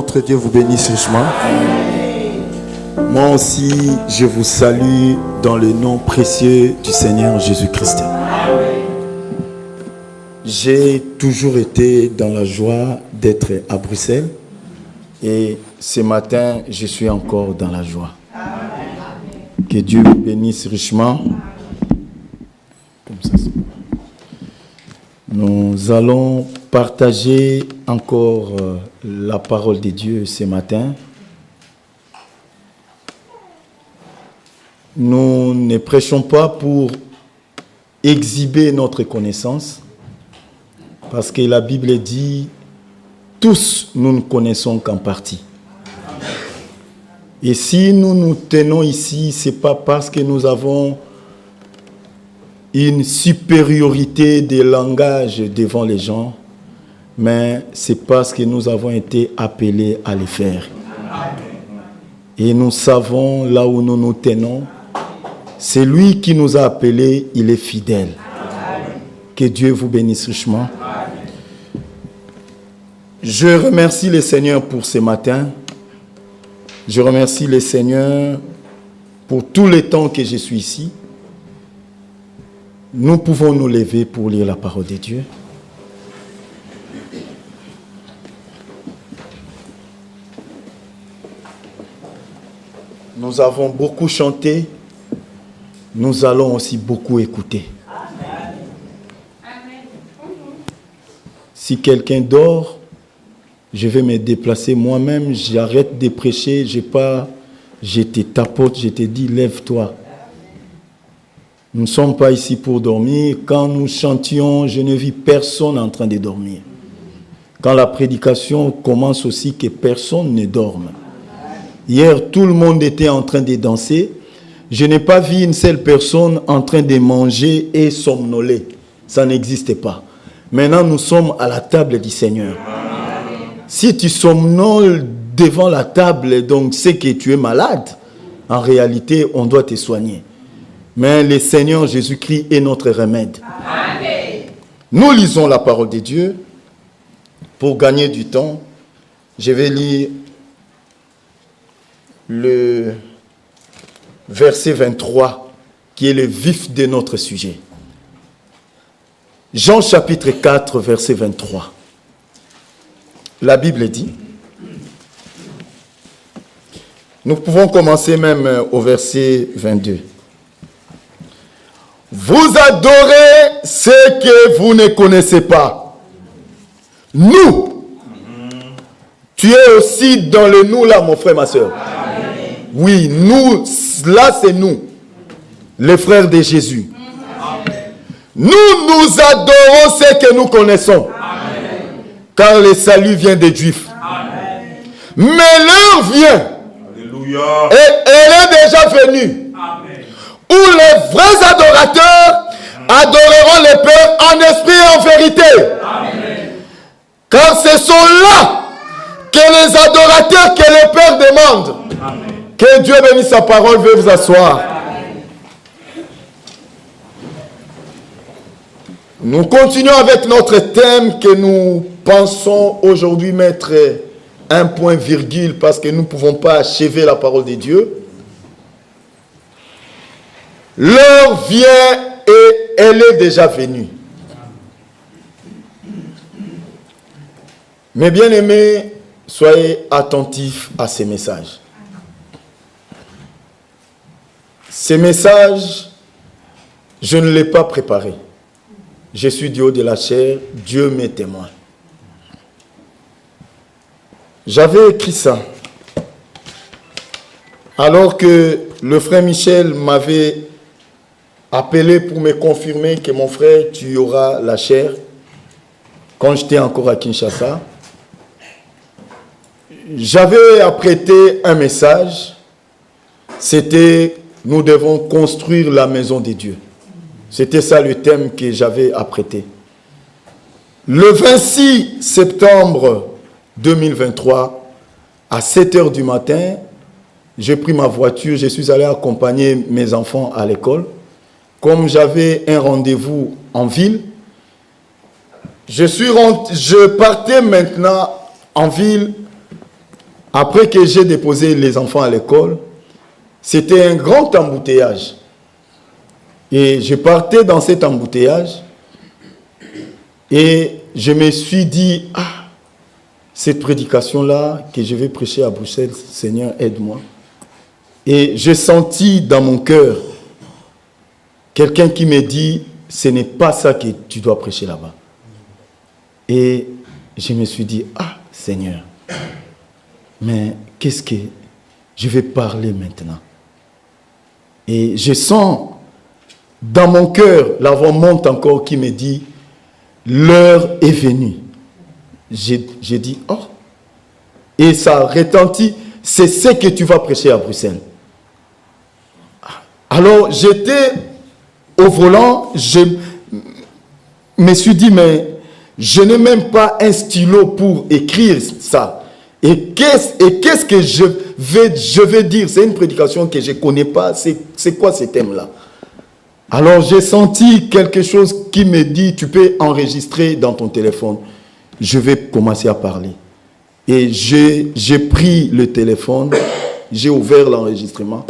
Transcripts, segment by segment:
notre Dieu vous bénisse richement. Moi aussi, je vous salue dans le nom précieux du Seigneur Jésus-Christ. J'ai toujours été dans la joie d'être à Bruxelles et ce matin, je suis encore dans la joie. Que Dieu vous bénisse richement. Comme ça, c'est bon. Nous allons partager encore la parole de Dieu ce matin. Nous ne prêchons pas pour exhiber notre connaissance, parce que la Bible dit, tous nous ne connaissons qu'en partie. Et si nous nous tenons ici, ce n'est pas parce que nous avons une supériorité de langage devant les gens, mais c'est parce que nous avons été appelés à le faire. Et nous savons là où nous nous tenons. C'est lui qui nous a appelés, il est fidèle. Que Dieu vous bénisse richement. Je remercie le Seigneur pour ce matin. Je remercie le Seigneur pour tout le temps que je suis ici. Nous pouvons nous lever pour lire la parole de Dieu. Nous avons beaucoup chanté. Nous allons aussi beaucoup écouter. Si quelqu'un dort, je vais me déplacer moi-même, j'arrête de prêcher, je te tapote, je te dis, lève-toi. Nous ne sommes pas ici pour dormir. Quand nous chantions, je ne vis personne en train de dormir. Quand la prédication commence aussi, que personne ne dorme. Hier, tout le monde était en train de danser. Je n'ai pas vu une seule personne en train de manger et somnoler. Ça n'existe pas. Maintenant, nous sommes à la table du Seigneur. Si tu somnoles devant la table, donc c'est que tu es malade. En réalité, on doit te soigner. Mais le Seigneur Jésus-Christ est notre remède. Amen. Nous lisons la parole de Dieu. Pour gagner du temps, je vais lire le verset 23, qui est le vif de notre sujet. Jean chapitre 4, verset 23. La Bible dit, nous pouvons commencer même au verset 22. Vous adorez ce que vous ne connaissez pas. Nous, tu es aussi dans le nous là, mon frère, ma soeur. Oui, nous, là c'est nous, les frères de Jésus. Nous adorons ce que nous connaissons. Car le salut vient des Juifs. Mais l'heure vient. Alléluia. Et elle est déjà venue. Amen. Où les vrais adorateurs adoreront le Père en esprit et en vérité. Amen. Car ce sont là que les adorateurs que le Père demande. Amen. Que Dieu bénisse sa parole. Veuillez vous asseoir. Amen. Nous continuons avec notre thème que nous pensons aujourd'hui mettre un point virgule parce que nous ne pouvons pas achever la parole de Dieu. L'heure vient et elle est déjà venue. Mes bien-aimés, soyez attentifs à ces messages. Ces messages, je ne les ai pas préparés. Je suis du haut de la chair, Dieu m'est témoin. J'avais écrit ça alors que le frère Michel m'avait appelé pour me confirmer que mon frère, tu auras la chair quand j'étais encore à Kinshasa. J'avais apprêté un message, c'était « Nous devons construire la maison de Dieu ». C'était ça le thème que j'avais apprêté. Le 26 septembre 2023, à 7h du matin, j'ai pris ma voiture, je suis allé accompagner mes enfants à l'école. Comme j'avais un rendez-vous en ville, je partais maintenant en ville. Après que j'ai déposé les enfants à l'école, c'était un grand embouteillage. Et je partais dans cet embouteillage et je me suis dit, ah, cette prédication-là que je vais prêcher à Bruxelles, Seigneur, aide-moi. Et j'ai senti dans mon cœur quelqu'un qui me dit, ce n'est pas ça que tu dois prêcher là-bas. Et je me suis dit, ah, Seigneur, mais qu'est-ce que je vais parler maintenant? Et je sens dans mon cœur la voix monte encore qui me dit, l'heure est venue. J'ai dit, oh. Et ça retentit, c'est ce que tu vas prêcher à Bruxelles. Alors j'étais au volant, je me suis dit, mais je n'ai même pas un stylo pour écrire ça. Et qu'est-ce que je vais dire? C'est une prédication que je ne connais pas. C'est quoi ce thème-là? Alors j'ai senti quelque chose qui me dit, tu peux enregistrer dans ton téléphone. Je vais commencer à parler. Et j'ai pris le téléphone, j'ai ouvert l'enregistrement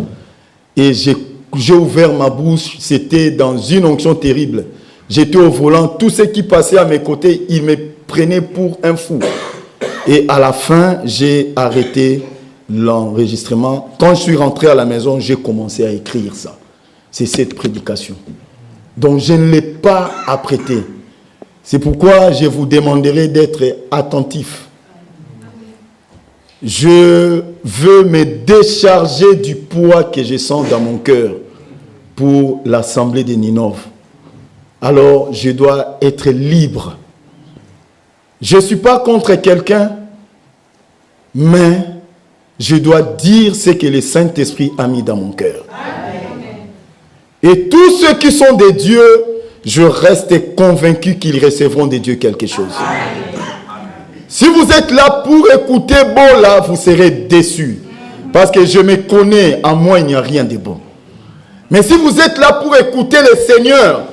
et j'ai ouvert ma bouche. C'était dans une onction terrible. J'étais au volant, tous ceux qui passaient à mes côtés, ils me prenaient pour un fou. Et à la fin, j'ai arrêté l'enregistrement. Quand je suis rentré à la maison, j'ai commencé à écrire ça. C'est cette prédication. Donc je ne l'ai pas apprêtée. C'est pourquoi je vous demanderai d'être attentif. Je veux me décharger du poids que je sens dans mon cœur pour l'assemblée de Ninove. Alors, je dois être libre. Je ne suis pas contre quelqu'un, mais je dois dire ce que le Saint-Esprit a mis dans mon cœur. Et tous ceux qui sont des dieux, je reste convaincu qu'ils recevront de Dieu quelque chose. Si vous êtes là pour écouter bon là, vous serez déçus. Parce que je me connais, en moi il n'y a rien de bon. Mais si vous êtes là pour écouter le Seigneur,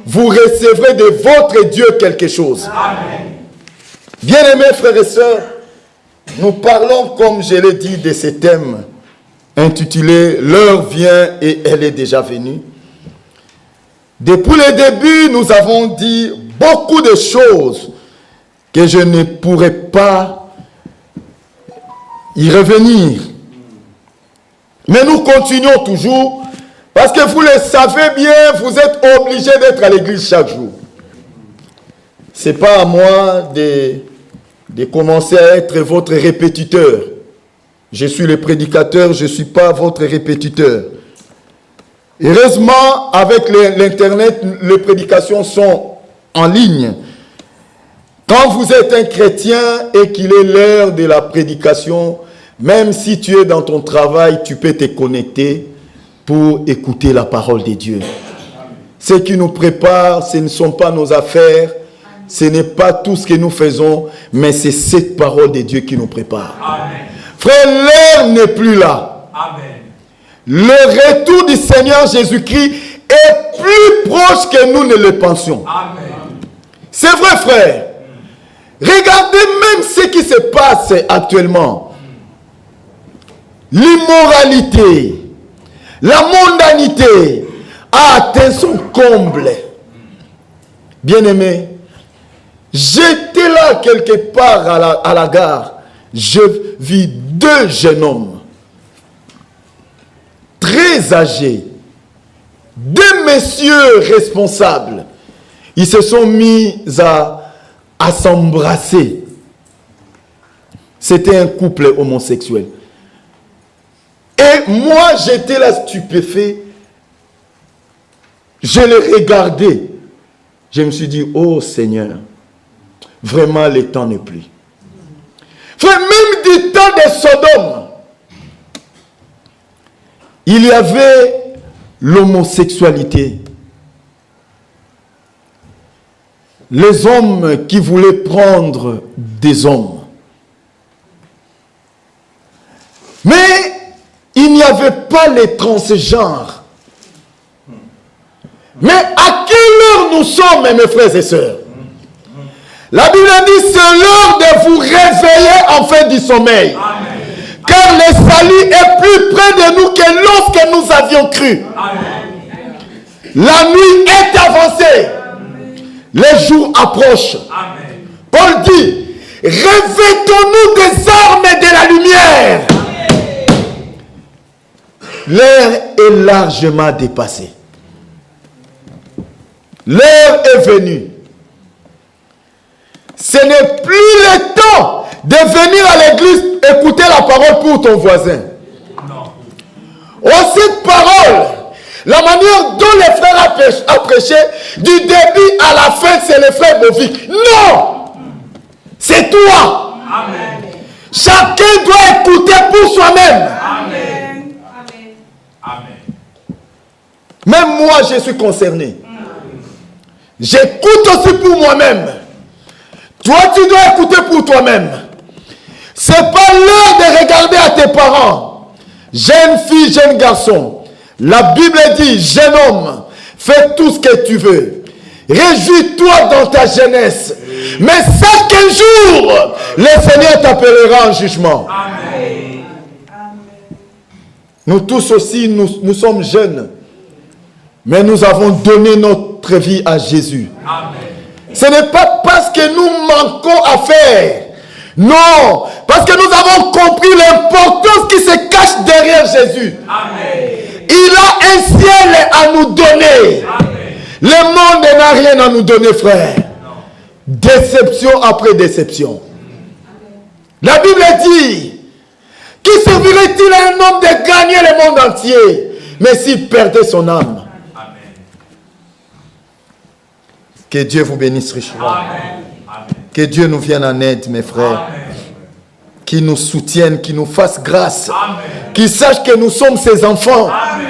vous recevrez de votre Dieu quelque chose. Bien-aimés frères et sœurs, nous parlons, comme je l'ai dit, de ce thème intitulé « L'heure vient et elle est déjà venue ». Depuis le début, nous avons dit beaucoup de choses que je ne pourrais pas y revenir. Mais nous continuons toujours, parce que vous le savez bien, vous êtes obligés d'être à l'église chaque jour. Ce n'est pas à moi de commencer à être votre répétiteur. Je suis le prédicateur, je ne suis pas votre répétiteur. Heureusement, avec l'Internet, les prédications sont en ligne. Quand vous êtes un chrétien et qu'il est l'heure de la prédication, même si tu es dans ton travail, tu peux te connecter pour écouter la parole de Dieu. Ce qui nous prépare, ce ne sont pas nos affaires, ce n'est pas tout ce que nous faisons, mais c'est cette parole de Dieu qui nous prépare. Amen. Frère, l'heure n'est plus là. Amen. Le retour du Seigneur Jésus-Christ est plus proche que nous ne le pensions. Amen. C'est vrai, frère. Regardez même ce qui se passe actuellement. L'immoralité, la mondanité a atteint son comble. Bien-aimé, j'étais là quelque part à la gare. Je vis deux jeunes hommes, très âgés, deux messieurs responsables. Ils se sont mis à s'embrasser. C'était un couple homosexuel. Et moi, j'étais là stupéfait. Je les regardais. Je me suis dit, oh Seigneur, vraiment le temps n'est plus. Frère, même du temps de Sodome, il y avait l'homosexualité. Les hommes qui voulaient prendre des hommes. Mais il n'y avait pas les transgenres. Mais à quelle heure nous sommes, mes frères et sœurs? La Bible dit, c'est l'heure de vous réveiller en fin du sommeil. Amen. Car le salut est plus près de nous que lorsque nous avions cru. Amen. La nuit est avancée. Les jours approchent. Paul dit, revêtons-nous des armes de la lumière. L'heure est largement dépassée. L'heure est venue. Ce n'est plus le temps de venir à l'église écouter la parole pour ton voisin. Oh, cette parole, la manière dont les frères ont prêché, du début à la fin, c'est les frères Bovic. Non! C'est toi. Amen. Chacun doit écouter pour soi-même. Amen. Amen. Même moi, je suis concerné. J'écoute aussi pour moi-même. Toi, tu dois écouter pour toi-même. Ce n'est pas l'heure de regarder à tes parents. Jeune fille, jeune garçon. La Bible dit, jeune homme, fais tout ce que tu veux. Réjouis-toi dans ta jeunesse. Mais sache qu'un jour, le Seigneur t'appellera en jugement. Amen. Nous tous aussi, nous sommes jeunes. Mais nous avons donné notre vie à Jésus. Amen. Ce n'est pas parce que nous manquons à faire. Non, parce que nous avons compris l'importance qui se cache derrière Jésus. Amen. Il a un ciel à nous donner. Amen. Le monde n'a rien à nous donner, frère. Non. Déception après déception. Amen. La Bible dit, qui servirait-il à un homme de gagner le monde entier, mais s'il perdait son âme? Amen. Que Dieu vous bénisse richement. Amen. Que Dieu nous vienne en aide, mes frères. Amen. Qui nous soutienne, qui nous fasse grâce. Amen. Qui sache que nous sommes ses enfants. Amen.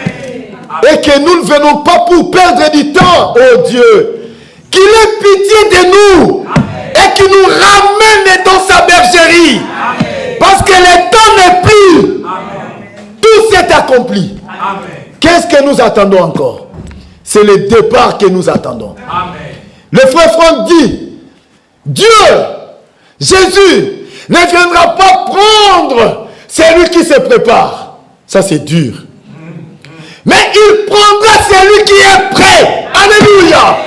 Et que nous ne venons pas pour perdre du temps, oh Dieu. Qu'il ait pitié de nous. Amen. Et qu'il nous ramène dans sa bergerie. Amen. Parce que le temps n'est plus. Amen. Tout s'est accompli. Qu'est-ce que nous attendons encore? C'est le départ que nous attendons. Amen. Le frère Franck dit, Dieu, Jésus, ne viendra pas prendre celui qui se prépare. Ça c'est dur. Mais il prendra celui qui est prêt. Alléluia.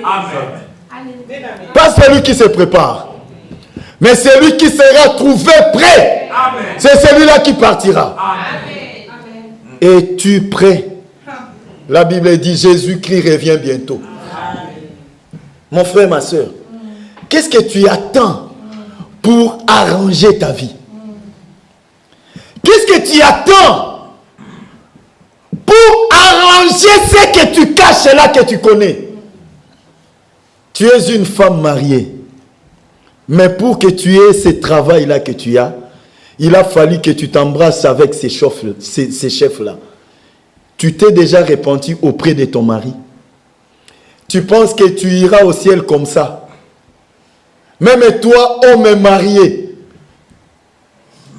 Amen. Pas celui qui se prépare. Mais celui qui sera trouvé prêt. C'est celui-là qui partira. Amen. Es-tu prêt? La Bible dit Jésus-Christ revient bientôt. Amen. Mon frère, ma soeur, qu'est-ce que tu attends pour arranger ta vie? Qu'est-ce que tu attends pour arranger ce que tu caches là, que tu connais? Tu es une femme mariée. Mais pour que tu aies ce travail-là que tu as, il a fallu que tu t'embrasses avec ces chefs-là. Tu t'es déjà repenti auprès de ton mari. Tu penses que tu iras au ciel comme ça. Même toi, homme marié,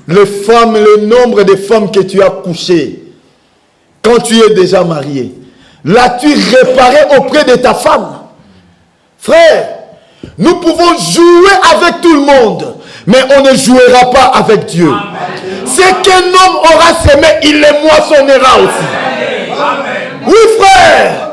le nombre de femmes que tu as couchées, quand tu es déjà marié, l'as-tu réparé auprès de ta femme? Frère, nous pouvons jouer avec tout le monde, mais on ne jouera pas avec Dieu. Ce qu'un homme aura semé, il le moissonnera aussi. Amen. Oui, frère,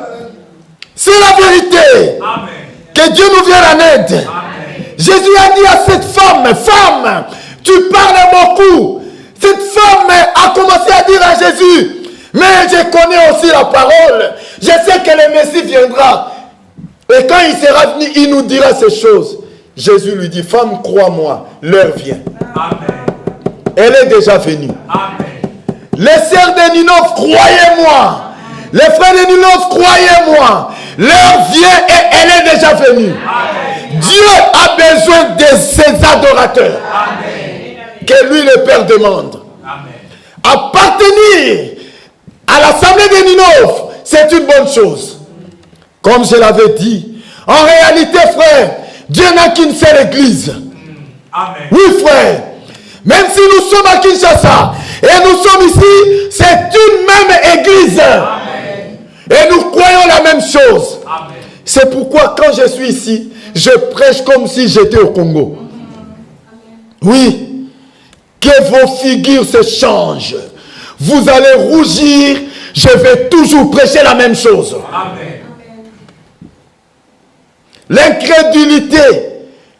c'est la vérité. Amen. Que Dieu nous vienne en aide. Amen. Jésus a dit à cette femme, femme, tu parles beaucoup. Cette femme a commencé à dire à Jésus, mais je connais aussi la parole. Je sais que le Messie viendra. Et quand il sera venu, il nous dira ces choses. Jésus lui dit, femme, crois-moi, l'heure vient. Amen. Elle est déjà venue. Amen. Les sœurs de Ninove, croyez-moi. Les frères de Ninove, croyez-moi. L'heure vient et elle est déjà venue. Amen. Dieu a besoin de ses adorateurs. Amen. Que lui, le Père, demande. Amen. Appartenir à l'assemblée de Ninove, c'est une bonne chose. Comme je l'avais dit, en réalité, frère, Dieu n'a qu'une seule église. Amen. Oui, frère. Même si nous sommes à Kinshasa et nous sommes ici, c'est une même église. Amen. Et nous croyons la même chose. C'est pourquoi quand je suis ici, je prêche comme si j'étais au Congo. Oui. Que vos figures se changent. Vous allez rougir je vais toujours prêcher la même chose. Amen. L'incrédulité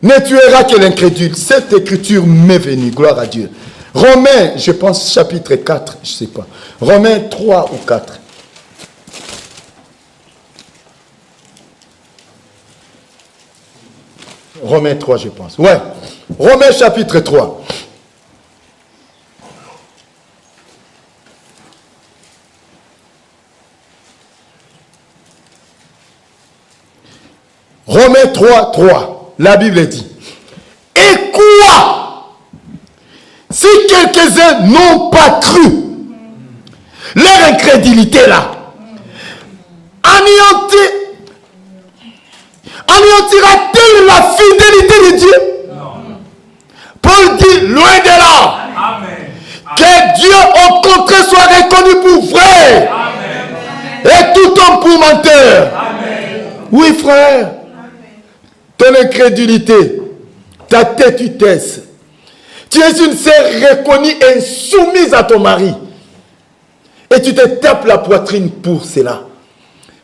ne tuera que l'incrédule. Cette écriture m'est venue, gloire à Dieu. Romains, je pense chapitre 4, je ne sais pas. Romains 3 ou 4. Romains 3, je pense. Ouais. Romains chapitre 3. Romains 3, 3. La Bible dit. Et quoi? Si quelques-uns n'ont pas cru, leur incrédulité là, anéantira-t-il la fidélité de Dieu? Non. Paul dit, loin de là. Amen. Que Dieu au contraire soit reconnu pour vrai. Amen. Et tout homme pour menteur. Amen. Oui frère. Amen. Ton incrédulité, ta têtutesse, tu es une sœur reconnue et soumise à ton mari. Et tu te tapes la poitrine pour cela.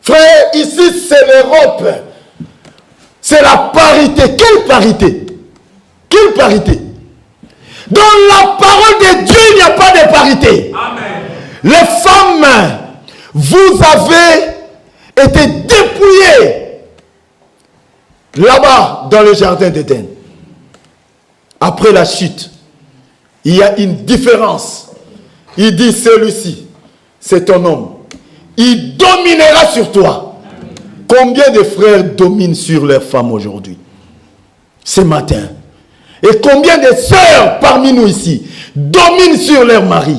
Frère, ici c'est l'Europe. C'est la parité. Quelle parité? Quelle parité? Dans la parole de Dieu, il n'y a pas de parité. Amen. Les femmes, vous avez été dépouillées là-bas dans le jardin d'Éden. Après la chute, il y a une différence. Il dit, celui-ci, c'est ton homme. Il dominera sur toi. Combien de frères dominent sur leurs femmes aujourd'hui? Ce matin. Et combien de sœurs parmi nous ici dominent sur leur mari?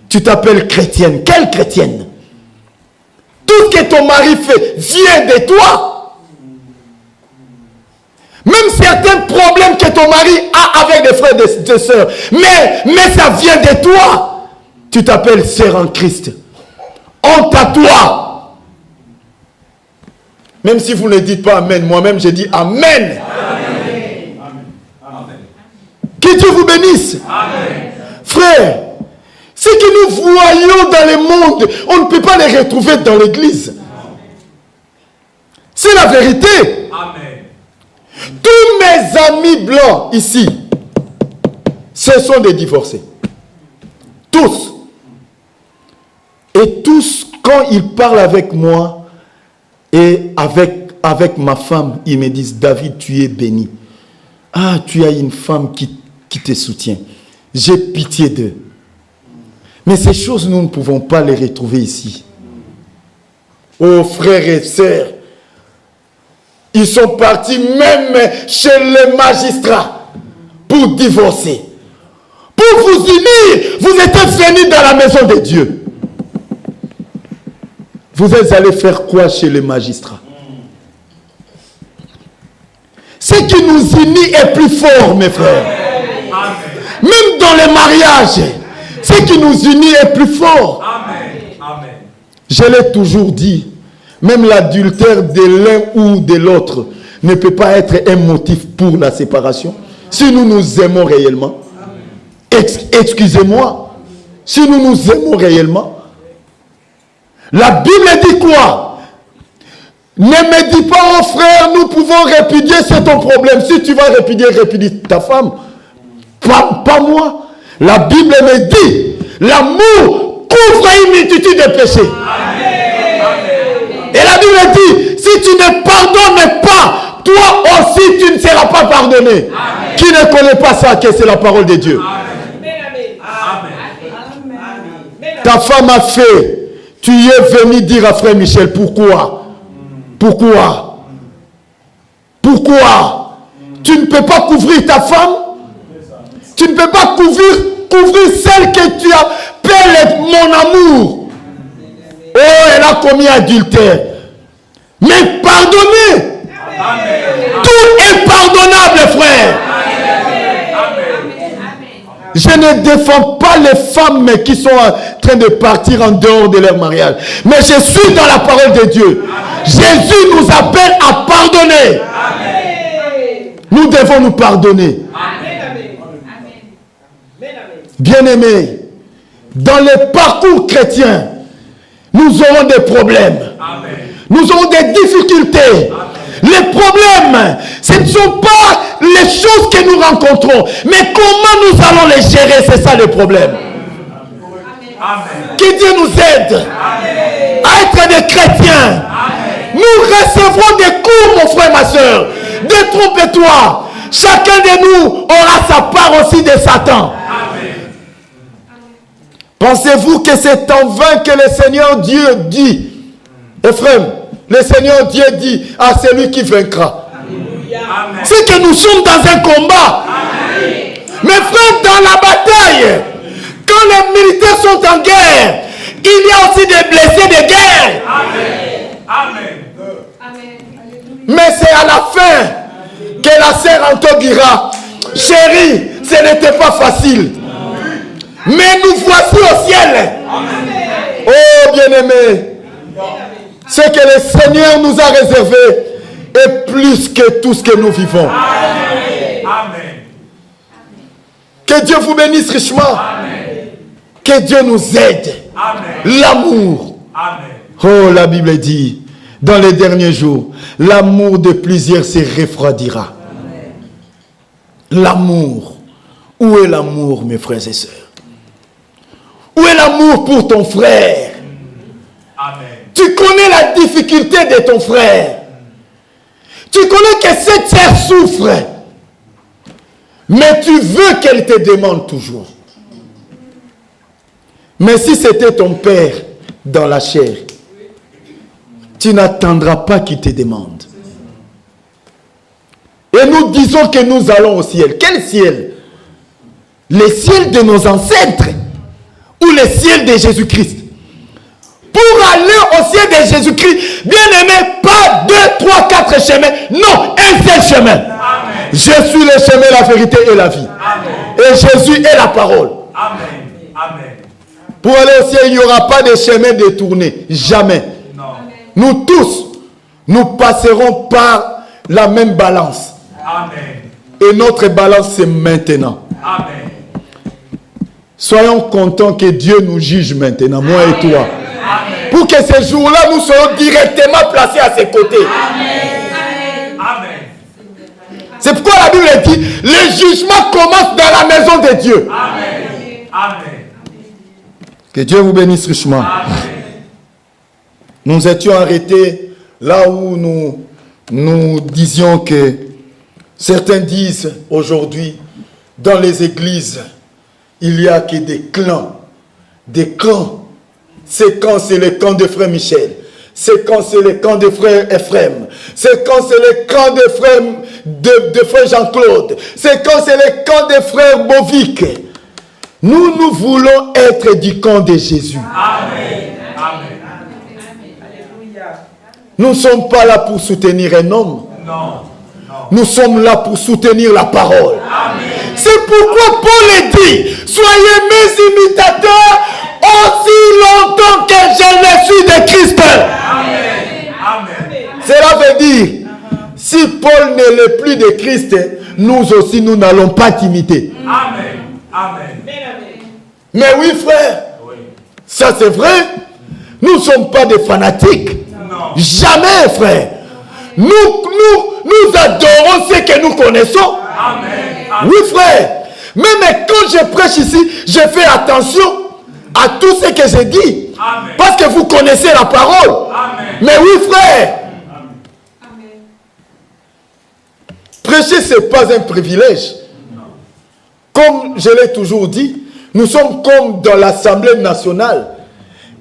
Tu t'appelles chrétienne. Quelle chrétienne? Tout ce que ton mari fait vient de toi. Même certains problèmes que ton mari a avec des frères et des sœurs. Mais ça vient de toi. Tu t'appelles sœur en Christ. Honte à toi. Même si vous ne dites pas Amen, moi-même je dis Amen. Amen. Amen. Que Dieu vous bénisse. Amen. Frère, ce que nous voyons dans le monde, on ne peut pas les retrouver dans l'église. C'est la vérité. Amen. Tous mes amis blancs ici, ce sont des divorcés. Tous. Et tous, quand ils parlent avec moi, et avec ma femme, ils me disent, David, tu es béni. Ah, tu as une femme qui te soutient. J'ai pitié d'eux. Mais ces choses, nous ne pouvons pas les retrouver ici. Oh, frères et sœurs, ils sont partis même chez les magistrats pour divorcer. Pour vous unir, vous êtes venus dans la maison de Dieu. Vous êtes allés faire quoi chez les magistrats? Ce qui nous unit est plus fort, mes frères. Amen. Même dans les mariages, ce qui nous unit est plus fort. Amen. Amen. Je l'ai toujours dit, même l'adultère de l'un ou de l'autre ne peut pas être un motif pour la séparation. Si nous nous aimons réellement, excusez-moi, si nous nous aimons réellement, la Bible dit quoi? Ne me dis pas, oh frère, nous pouvons répudier, c'est ton problème. Si tu vas répudier, répudie ta femme. Pas moi. La Bible me dit, l'amour couvre une multitude de péchés. Amen. Et la Bible dit, si tu ne pardonnes pas, toi aussi tu ne seras pas pardonné. Amen. Qui ne connaît pas ça, que c'est la parole de Dieu? Amen. Ta femme a fait. Tu y es venu dire à frère Michel, pourquoi? Pourquoi? Pourquoi? Tu ne peux pas couvrir ta femme? Tu ne peux pas couvrir celle que tu appelles mon amour. Oh, elle a commis adultère. Mais pardonnez. Tout est pardonnable, frère. Je ne défends pas les femmes qui sont en train de partir en dehors de leur mariage. Mais je suis dans la parole de Dieu. Amen. Jésus nous appelle à pardonner. Amen. Nous devons nous pardonner. Bien-aimés, dans le parcours chrétien, nous aurons des problèmes. Amen. Nous aurons des difficultés. Amen. Les problèmes, ce ne sont pas les choses que nous rencontrons, mais comment nous allons les gérer, c'est ça le problème. Amen. Que Dieu nous aide. Amen. À être des chrétiens. Amen. Nous recevrons des coups, mon frère, ma soeur. Détrompe-toi. Chacun de nous aura sa part aussi de Satan. Amen. Pensez-vous que c'est en vain que le Seigneur Dieu dit, Ephraim, le Seigneur Dieu dit à celui qui vaincra. C'est que nous sommes dans un combat. Amen. Mes frères, dans la bataille, quand les militaires sont en guerre, il y a aussi des blessés de guerre. Amen. Amen. Mais c'est à la fin que la sœur Anto dira, chérie, ce n'était pas facile. Mais nous voici au ciel. Amen. Oh bien-aimé, ce que le Seigneur nous a réservé est plus que tout ce que nous vivons. Amen. Amen. Que Dieu vous bénisse richement. Amen. Que Dieu nous aide. L'amour. Oh, la Bible dit, dans les derniers jours, l'amour de plusieurs se refroidira. L'amour. Où est l'amour, mes frères et sœurs? Où est l'amour pour ton frère? Amen. Tu connais la difficulté de ton frère. Tu connais que cette sœur souffre. Mais tu veux qu'elle te demande toujours. Mais si c'était ton père dans la chair, tu n'attendras pas qu'il te demande. Et nous disons que nous allons au ciel. Quel ciel? Le ciel de nos ancêtres ou le ciel de Jésus-Christ? Pour aller au ciel de Jésus-Christ, bien aimé, pas 2, 3, 4 chemins. Non, un seul chemin. Amen. Je suis le chemin, la vérité et la vie. Amen. Et Jésus est la parole. Amen. Amen. Pour aller au ciel, il n'y aura pas de chemin détourné. Jamais. Non. Nous tous, nous passerons par la même balance. Amen. Et notre balance, c'est maintenant. Amen. Soyons contents que Dieu nous juge maintenant, moi et toi. Amen. Pour que ce jour-là, nous soyons directement placés à ses côtés. Amen. Amen. C'est pourquoi la Bible dit, le jugement commence dans la maison de Dieu. Amen. Amen. Que Dieu vous bénisse richement. Amen. Nous étions arrêtés là où nous disions que certains disent aujourd'hui, dans les églises, il n'y a que des clans. Des camps. C'est quand c'est le camp de frère Michel. C'est quand c'est le camp de frère Ephraim. C'est quand c'est le camp de frère, de frère Jean-Claude. C'est quand c'est le camp de frère Bovic. Nous, nous voulons être du camp de Jésus. Amen. Amen. Nous ne sommes pas là pour soutenir un homme. Non. Nous sommes là pour soutenir la parole. C'est pourquoi Paul dit, soyez mes imitateurs aussi longtemps que je ne suis de Christ. Amen. Amen. Cela veut dire, si Paul ne l'est plus de Christ, nous aussi, nous n'allons pas t'imiter. Amen. Amen. Mais oui, frère, ça c'est vrai. Nous ne sommes pas des fanatiques. Non. Jamais, frère. Nous adorons ce que nous connaissons. Amen. Oui, frère. Même quand je prêche ici, je fais attention à tout ce que je dis. Amen. Parce que vous connaissez la parole. Amen. Mais oui, frère. Amen. Prêcher, ce n'est pas un privilège. Non. Comme je l'ai toujours dit, nous sommes comme dans l'Assemblée nationale.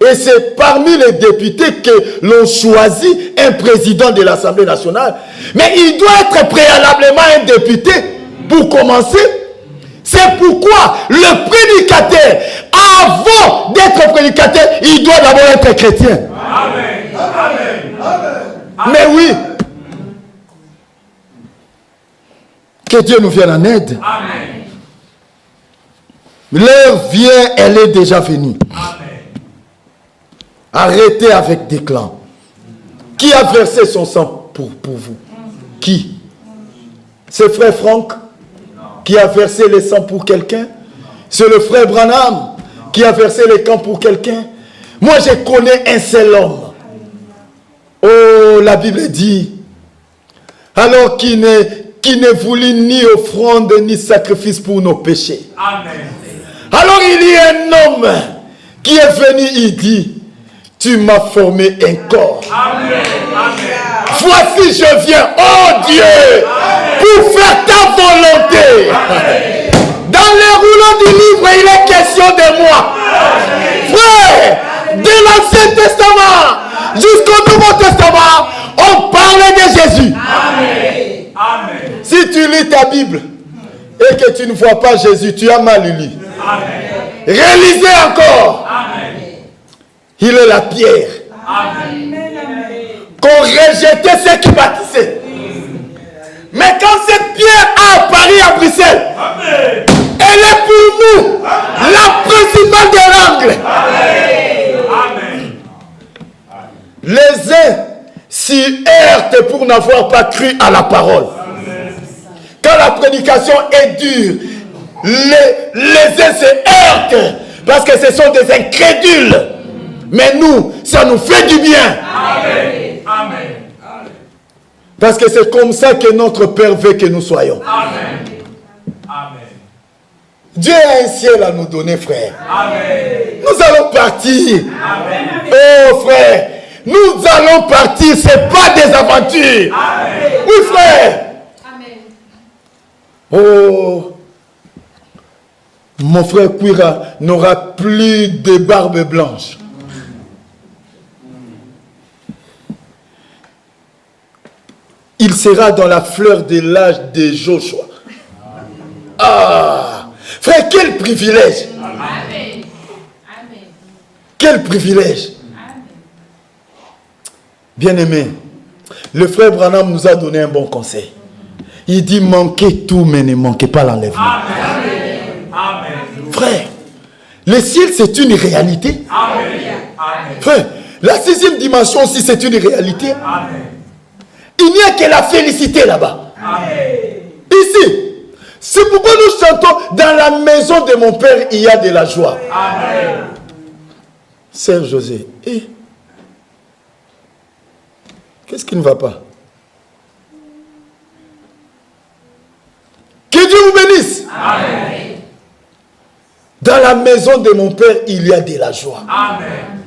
Et c'est parmi les députés que l'on choisit un président de l'Assemblée nationale. Mais il doit être préalablement un député pour commencer. C'est pourquoi le prédicateur, avant d'être prédicateur, il doit d'abord être chrétien. Amen. Amen. Amen. Mais oui. Que Dieu nous vienne en aide. Amen. L'heure vient, elle est déjà venue. Amen. Arrêtez avec des clans. Qui a versé son sang pour vous? Qui? C'est frère Franck qui a versé le sang pour quelqu'un? C'est le frère Branham qui a versé le sang pour quelqu'un? Moi, je connais un seul homme. Oh, la Bible dit, alors qu'il ne voulut ni offrande ni sacrifice pour nos péchés. Amen. Alors il y a un homme qui est venu, il dit, tu m'as formé un corps. Amen. Amen. Voici je viens, oh Dieu, pour faire ta volonté. Dans les rouleaux du livre, il est question de moi. Frère, de l'Ancien Testament jusqu'au Nouveau Testament, on parlait de Jésus. Amen. Amen. Si tu lis ta Bible et que tu ne vois pas Jésus, tu as mal lu. Amen. Réalisez encore. Amen. Il est la pierre. Amen. Qu'on rejetait ceux qui bâtissaient. Mais quand cette pierre a apparu à Bruxelles, Amen. elle est pour nous la principale de l'angle. Amen. Les uns s'y heurtent pour n'avoir pas cru à la parole. Quand la prédication est dure, les uns se heurtent parce que ce sont des incrédules. Mais nous, ça nous fait du bien. Amen. Amen. Parce que c'est comme ça que notre Père veut que nous soyons. Amen. Amen. Dieu a un ciel à nous donner, frère. Amen. Nous allons partir. Amen. Oh, frère, nous allons partir. Ce n'est pas des aventures. Amen. Oui, frère. Amen. Oh, mon frère Kwira n'aura plus de barbe blanche. Il sera dans la fleur de l'âge de Joshua. Ah, frère, quel privilège. Amen. Amen. Quel privilège. Amen. Bien-aimé, le frère Branham nous a donné un bon conseil. Il dit, manquez tout, mais ne manquez pas l'enlèvement. Amen. Amen. Frère, le ciel, c'est une réalité. Amen. Amen. Frère, la 6e dimension aussi, c'est une réalité. Amen. Il n'y a que la félicité là-bas. Amen. Ici, c'est pourquoi nous chantons, dans la maison de mon Père, il y a de la joie. Amen. Sœur José, qu'est-ce qui ne va pas? Que Dieu vous bénisse. Amen. Dans la maison de mon Père, il y a de la joie. Amen.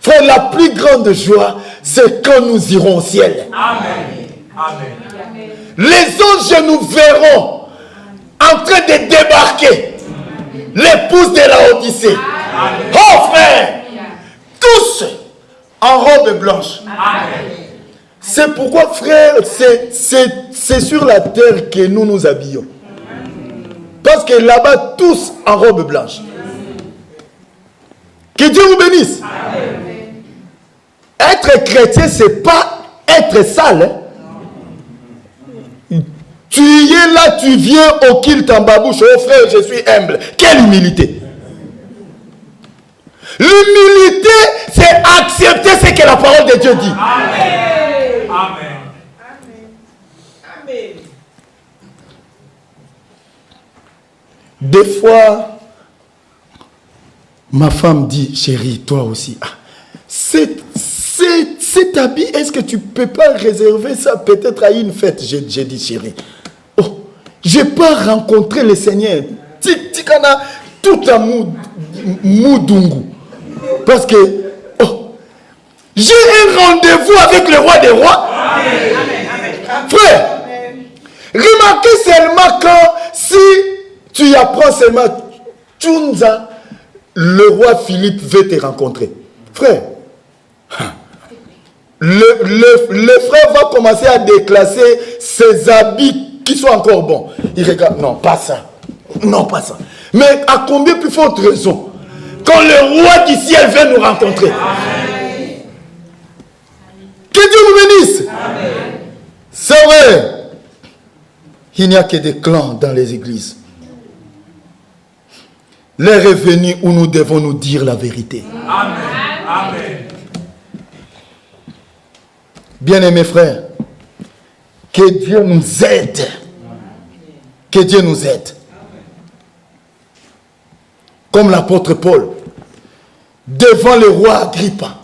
Frère, la plus grande joie, c'est quand nous irons au ciel. Amen. Amen. Les anges nous verront en train de débarquer. L'épouse de la Odyssée. Oh frère, tous en robe blanche. Amen. C'est pourquoi, frère, c'est sur la terre que nous nous habillons. Parce que là-bas, tous en robe blanche. Que Dieu vous bénisse. Être chrétien, c'est pas être sale. Hein? Tu y es là, tu viens au kill tambabouche. Oh frère, je suis humble. Quelle humilité. L'humilité, c'est accepter ce que la parole de Dieu dit. Amen. Amen. Amen. Des fois, ma femme dit, chérie, toi aussi, cet habit, est-ce que tu ne peux pas réserver ça peut-être à une fête? J'ai dit, chérie, oh, je n'ai pas rencontré le Seigneur. Tikana, tout à Moudungu. Parce que, oh, j'ai un rendez-vous avec le roi des rois. Amen. Frère, remarquez seulement quand, si tu apprends seulement, Tchunza, le roi Philippe veut te rencontrer. Frère, le frère va commencer à déclasser ses habits qui sont encore bons. Il regarde, non, pas ça. Non, pas ça. Mais à combien plus forte raison, quand le roi du ciel vient nous rencontrer. Amen. Que Dieu vous bénisse. C'est vrai. Il n'y a que des clans dans les églises. L'heure est venue où nous devons nous dire la vérité. Amen. Amen. Bien-aimés frères, que Dieu nous aide. Que Dieu nous aide. Comme l'apôtre Paul devant le roi Agrippa.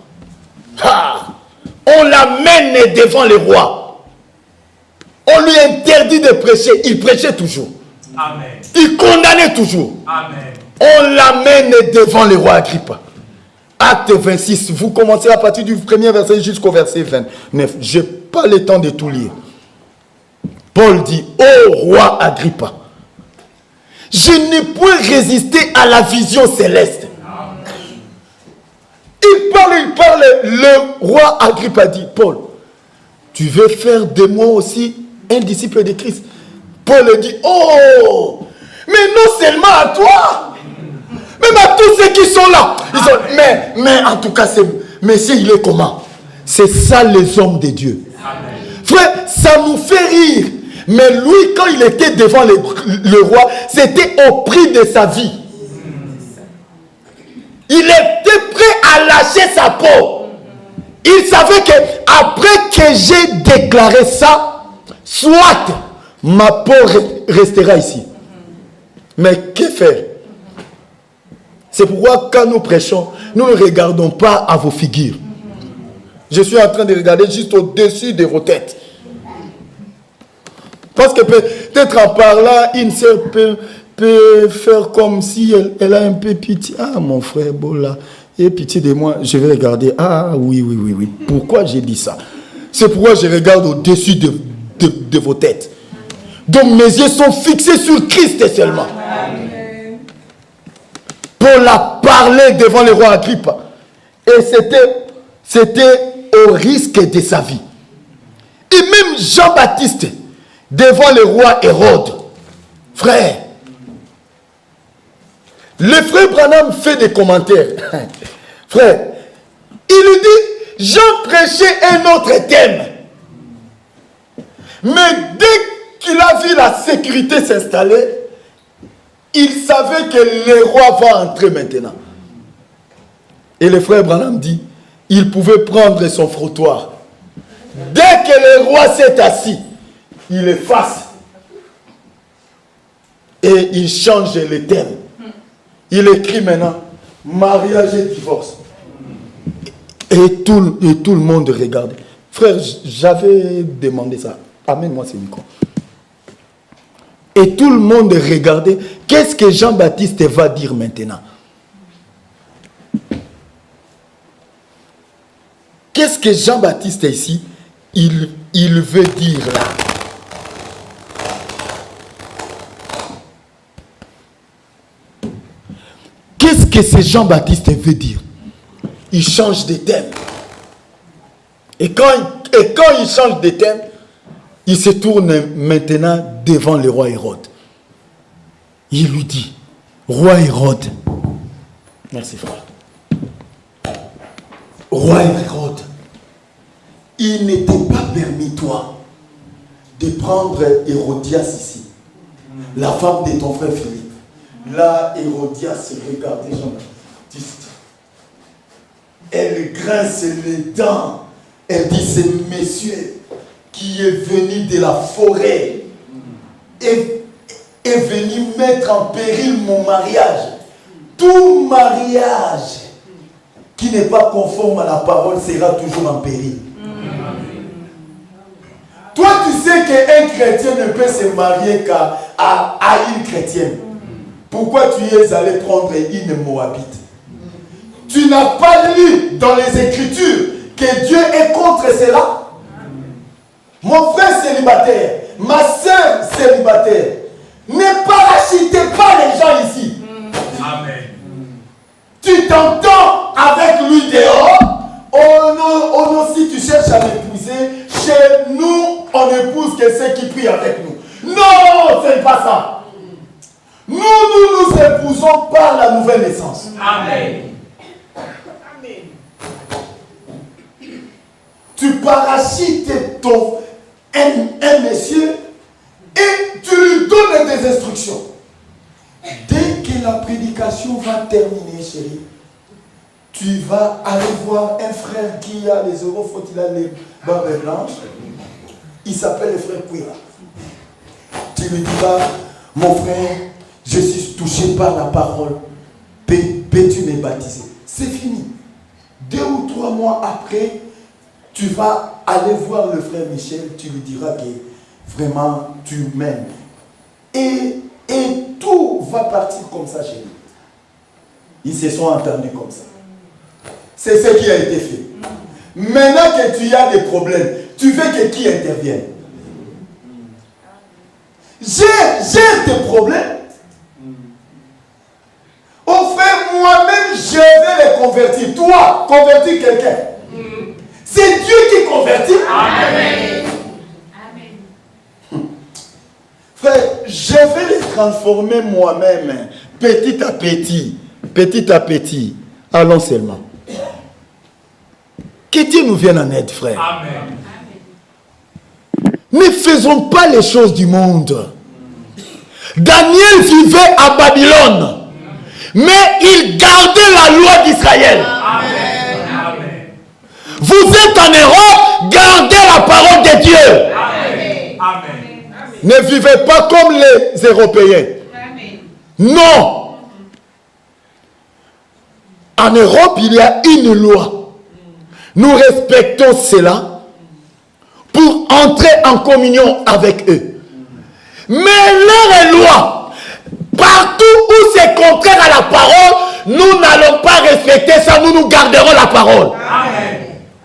On l'amène devant le roi. On lui interdit de prêcher. Il prêchait toujours. Amen. Il condamnait toujours. Amen. On l'amène devant le roi Agrippa. Acte 26, vous commencez à partir du premier verset jusqu'au verset 29. Je n'ai pas le temps de tout lire. Paul dit, ô roi Agrippa, je ne peux résister à la vision céleste. Il parle, le roi Agrippa dit, Paul, tu veux faire de moi aussi un disciple de Christ? Paul dit, oh, mais non seulement à toi, même à tous ceux qui sont là. Ils sont, mais en tout cas, monsieur, il est comment? C'est ça les hommes de Dieu. Amen. Frère, ça nous fait rire. Mais lui, quand il était devant le roi, c'était au prix de sa vie. Il était prêt à lâcher sa peau. Il savait que après que j'ai déclaré ça, soit ma peau restera ici. Mais que faire? C'est pourquoi quand nous prêchons, nous ne regardons pas à vos figures. Je suis en train de regarder juste au-dessus de vos têtes. Parce que peut-être en parlant, une sœur peut faire comme si elle a un peu pitié. Ah, mon frère Bola, et pitié de moi. Je vais regarder. Ah, oui. Pourquoi j'ai dit ça? C'est pourquoi je regarde au-dessus de vos têtes. Donc mes yeux sont fixés sur Christ seulement. Amen. Pour la parler devant le roi Agrippa. Et c'était au risque de sa vie. Et même Jean-Baptiste, devant le roi Hérode. Frère, le frère Branham fait des commentaires. Frère, il lui dit, Jean prêchait un autre thème. Mais dès qu'il a vu la sécurité s'installer, il savait que le roi va entrer maintenant. Et le frère Branham dit, il pouvait prendre son frottoir. Dès que le roi s'est assis, il efface. Et il change le thème. Il écrit maintenant, mariage et divorce. Et tout le monde regarde. Frère, j'avais demandé ça. Amène-moi ce micro. Et tout le monde regardait. Qu'est-ce que Jean-Baptiste va dire maintenant? Qu'est-ce que Jean-Baptiste ici, il veut dire là? Qu'est-ce que ce Jean-Baptiste veut dire? Il change de thème. Et quand il change de thème, il se tourne maintenant devant le roi Hérode. Il lui dit, roi Hérode, merci frère. Roi Hérode, il n'était pas permis, toi, de prendre Hérodias ici, la femme de ton frère Philippe. Là, Hérodias regardait Jean-Baptiste. Elle grince les dents. Elle dit, c'est monsieur qui est venu de la forêt et est venu mettre en péril mon mariage. Tout mariage qui n'est pas conforme à la parole sera toujours en péril. Toi, tu sais qu'un chrétien ne peut se marier qu'à une chrétienne. Pourquoi tu es allé prendre une moabite? Tu n'as pas lu dans les Écritures que Dieu est contre cela? Mon frère célibataire, ma soeur célibataire, ne parachutez pas les gens ici. Amen. Tu t'entends avec lui dehors. Oh non, si tu cherches à m'épouser, chez nous, on épouse que ceux qui prient avec nous. Non, ce n'est pas ça. Nous épousons par la nouvelle naissance. Amen. Tu parachutes un monsieur et tu lui donnes des instructions. Dès que la prédication va terminer, chérie, tu vas aller voir un frère qui a les orophotes, il a les barbes blanches. Il s'appelle le frère Kouira. Tu lui diras, mon frère, je suis touché par la parole. Peux-tu me baptiser? c'est fini. 2 ou 3 mois après, tu vas aller voir le frère Michel, tu lui diras que vraiment tu m'aimes. Et tout va partir comme ça chez lui. Ils se sont entendus comme ça. C'est ce qui a été fait. Maintenant que tu as des problèmes, tu veux que qui intervienne? J'ai des problèmes. Oh frère, moi-même, je vais les convertir. Toi, convertir quelqu'un. C'est Dieu qui convertit. Amen. Amen. Frère, je vais les transformer moi-même, petit à petit. Petit à petit. Allons seulement. Que Dieu nous vienne en aide, frère. Amen. Ne faisons pas les choses du monde. Daniel vivait à Babylone, mais il gardait la loi d'Israël. Amen. Vous êtes en Europe, gardez la parole de Dieu. Amen. Amen. Ne vivez pas comme les Européens. Amen. Non. En Europe, il y a une loi. Nous respectons cela pour entrer en communion avec eux. Mais leur loi, partout où c'est contraire à la parole, nous n'allons pas respecter ça, nous garderons la parole. Amen.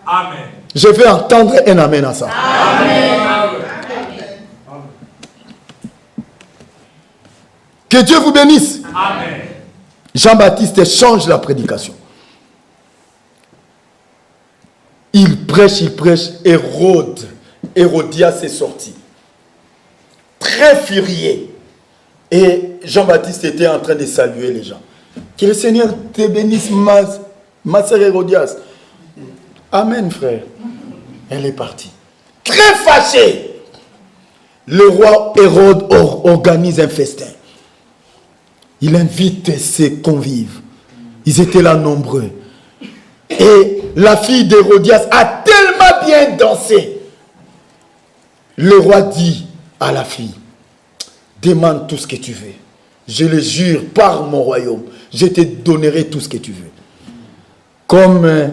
Amen. Je vais entendre un amen à ça. Amen. Que Dieu vous bénisse. Amen. Jean-Baptiste change la prédication. Il prêche, Hérodias est sorti. Très furieux. Et Jean-Baptiste était en train de saluer les gens. Que le Seigneur te bénisse, ma sœur Hérodias. Amen, frère. Elle est partie. Très fâché. Le roi Hérode organise un festin. Il invite ses convives. Ils étaient là nombreux. Et la fille d'Hérodias a tellement bien dansé. Le roi dit à la fille, demande tout ce que tu veux. Je le jure par mon royaume. Je te donnerai tout ce que tu veux. Comme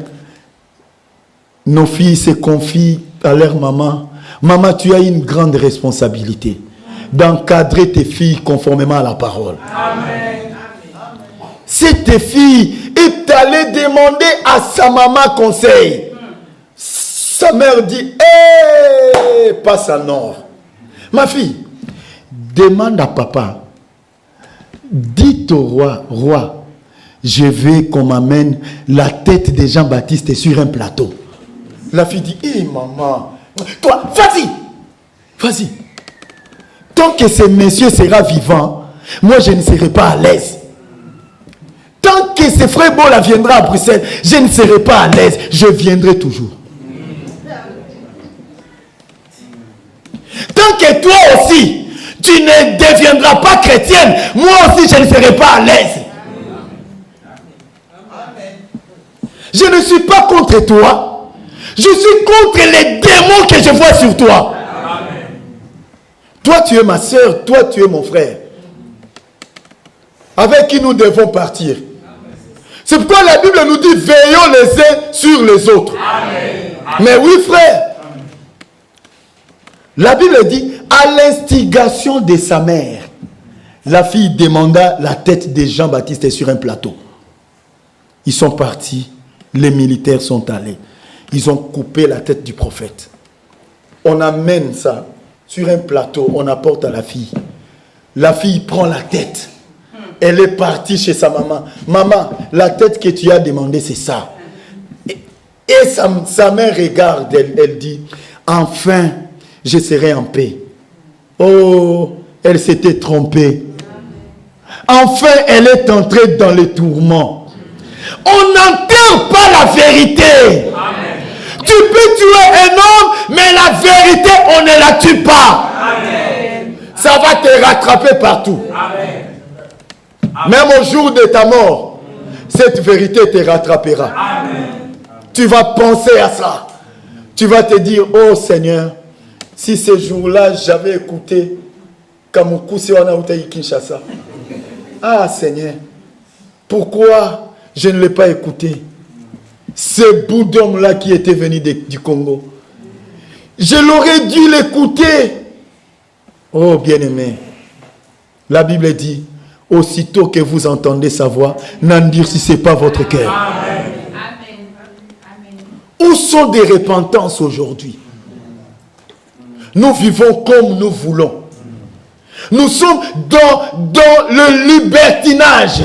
nos filles se confient à leur maman. Maman, tu as une grande responsabilité d'encadrer tes filles conformément à la parole. Amen. Cette fille est allée demander à sa maman conseil. Sa mère dit, hé, passe à nord. Ma fille, demande à papa, dites au roi, je veux qu'on m'amène la tête de Jean-Baptiste sur un plateau. La fille dit, hé maman, toi, vas-y. Tant que ce monsieur sera vivant, moi je ne serai pas à l'aise. Tant que ce frère Bola viendra à Bruxelles, je ne serai pas à l'aise. Je viendrai toujours. Tant que toi aussi, tu ne deviendras pas chrétienne, moi aussi je ne serai pas à l'aise. Je ne suis pas contre toi. Je suis contre les démons que je vois sur toi. Toi, tu es ma soeur, toi, tu es mon frère. Avec qui nous devons partir. C'est pourquoi la Bible nous dit, veillons les uns sur les autres. Amen. Mais oui, frère. La Bible dit, à l'instigation de sa mère, la fille demanda la tête de Jean-Baptiste sur un plateau. Ils sont partis, les militaires sont allés. Ils ont coupé la tête du prophète. On amène ça sur un plateau, on apporte à la fille. La fille prend la tête. Elle est partie chez sa maman. Maman, la tête que tu as demandé, c'est ça. Et sa mère regarde, elle dit, enfin, je serai en paix. Oh, elle s'était trompée. Enfin, elle est entrée dans les tourments. On n'enterre pas la vérité. Amen. Tu peux tuer un homme, mais la vérité, on ne la tue pas. Amen. Ça va te rattraper partout. Amen. Même au jour de ta mort, cette vérité te rattrapera. Amen. Tu vas penser à ça. Tu vas te dire, oh Seigneur, si ce jour-là, j'avais écouté Kamukusi Wana Utaï Kinshasa. Ah Seigneur, pourquoi Je ne l'ai pas écouté. Ce bout d'homme-là qui était venu du Congo. Je l'aurais dû l'écouter. Oh, bien-aimé. La Bible dit, aussitôt que vous entendez sa voix, n'endurcissez pas votre cœur. Amen. Où sont des repentances aujourd'hui? Nous vivons comme nous voulons. Nous sommes dans le libertinage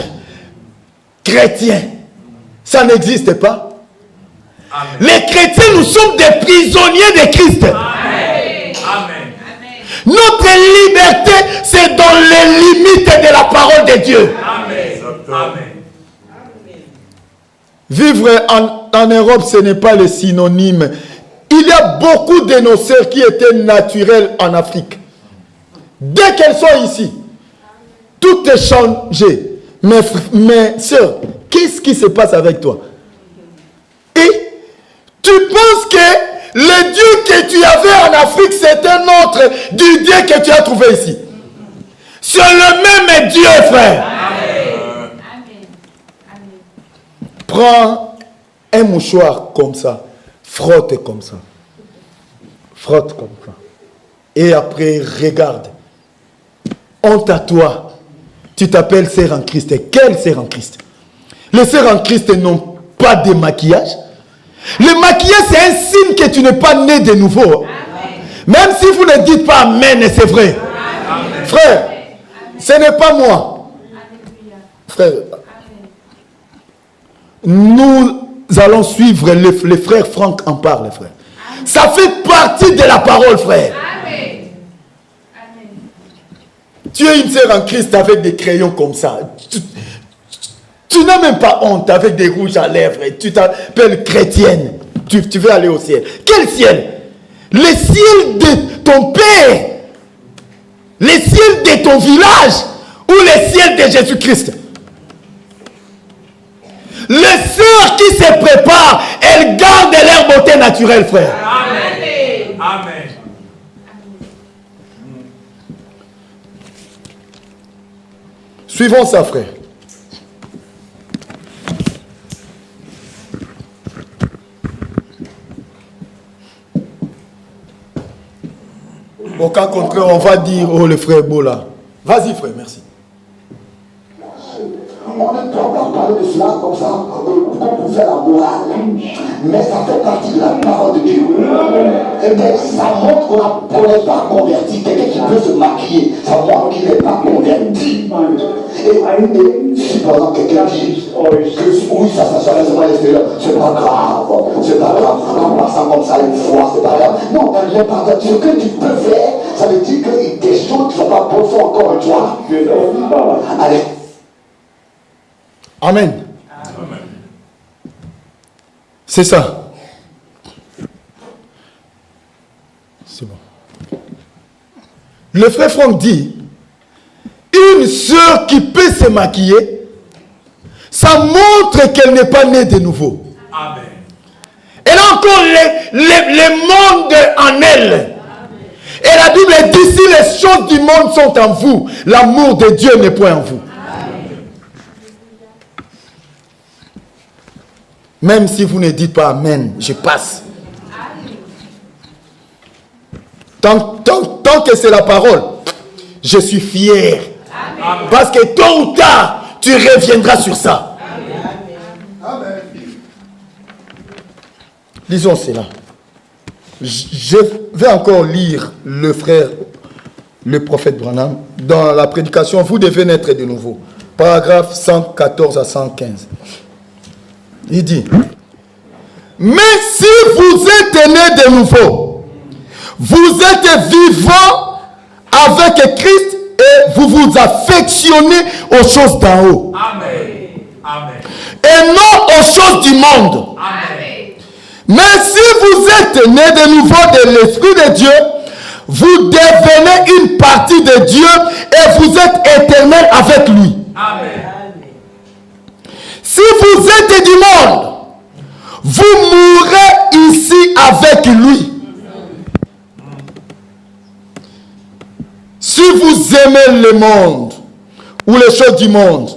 chrétien. Ça n'existe pas. Amen. Les chrétiens, nous sommes des prisonniers de Christ. Amen. Amen. Notre liberté, c'est dans les limites de la parole de Dieu. Amen. Amen. Vivre en Europe, ce n'est pas le synonyme. Il y a beaucoup de nos sœurs qui étaient naturelles en Afrique. Dès qu'elles sont ici, tout est changé. Mes sœurs, qu'est-ce qui se passe avec toi? Et tu penses que le Dieu que tu avais en Afrique, c'est un autre du Dieu que tu as trouvé ici. C'est le même Dieu, frère. Prends un mouchoir comme ça, frotte comme ça. Frotte comme ça. Et après, regarde. Honte à toi. Tu t'appelles sœur en Christ. Quelle sœur en Christ? Les sœurs en Christ n'ont pas de maquillage. Le maquillage, c'est un signe que tu n'es pas né de nouveau. Amen. Même si vous ne dites pas Amen, c'est vrai. Amen. Frère, ce n'est pas moi. Frère, nous allons suivre les frères Franck en parle, frère. Amen. Ça fait partie de la parole, frère. Amen. Amen. Tu es une sœur en Christ avec des crayons comme ça. Tu n'as même pas honte avec des rouges à lèvres. Tu t'appelles chrétienne. Tu veux aller au ciel. Quel ciel? Le ciel de ton père. Le ciel de ton village. Ou le ciel de Jésus-Christ. Les sœurs qui se préparent, elles gardent leur beauté naturelle, frère. Amen. Amen. Suivons ça, frère. Au cas contraire, on va dire, oh le frère Bola. Vas-y, frère, merci. On ne peut pas parler de cela comme ça, comme pour faire la morale. Mais ça fait partie de la parole de Dieu. Et bien, ça montre qu'on n'est pas converti. Quelqu'un qui peut se maquiller, ça montre qu'il n'est pas converti. Et si par exemple quelqu'un dit que oui, ça s'arrête seulement à l'extérieur, c'est pas grave. C'est pas grave. En passant comme ça une fois, c'est pas grave. Non, ce que tu peux faire, ça veut dire que des choses qui ne sont pas bonnes sont encore en toi. Allez. Amen. Amen. C'est ça. C'est bon. Le frère Franck dit, une sœur qui peut se maquiller, ça montre qu'elle n'est pas née de nouveau. Amen. Elle a encore le monde en elle. Et la Bible dit, si les choses du monde sont en vous, l'amour de Dieu n'est point en vous. Même si vous ne dites pas Amen, je passe. Tant que c'est la parole, je suis fier. Amen. Parce que tôt ou tard, tu reviendras sur ça. Amen. Lisons cela. Je vais encore lire le frère, le prophète Branham, dans la prédication, vous devez naître de nouveau. Paragraphe 114 à 115. Il dit, mais si vous êtes né de nouveau, vous êtes vivant avec Christ et vous vous affectionnez aux choses d'en haut. Amen. Amen. Et non aux choses du monde. Amen. Mais si vous êtes né de nouveau de l'Esprit de Dieu, vous devenez une partie de Dieu et vous êtes éternel avec lui. Amen. Si vous êtes du monde, vous mourrez ici avec lui. Si vous aimez le monde ou les choses du monde,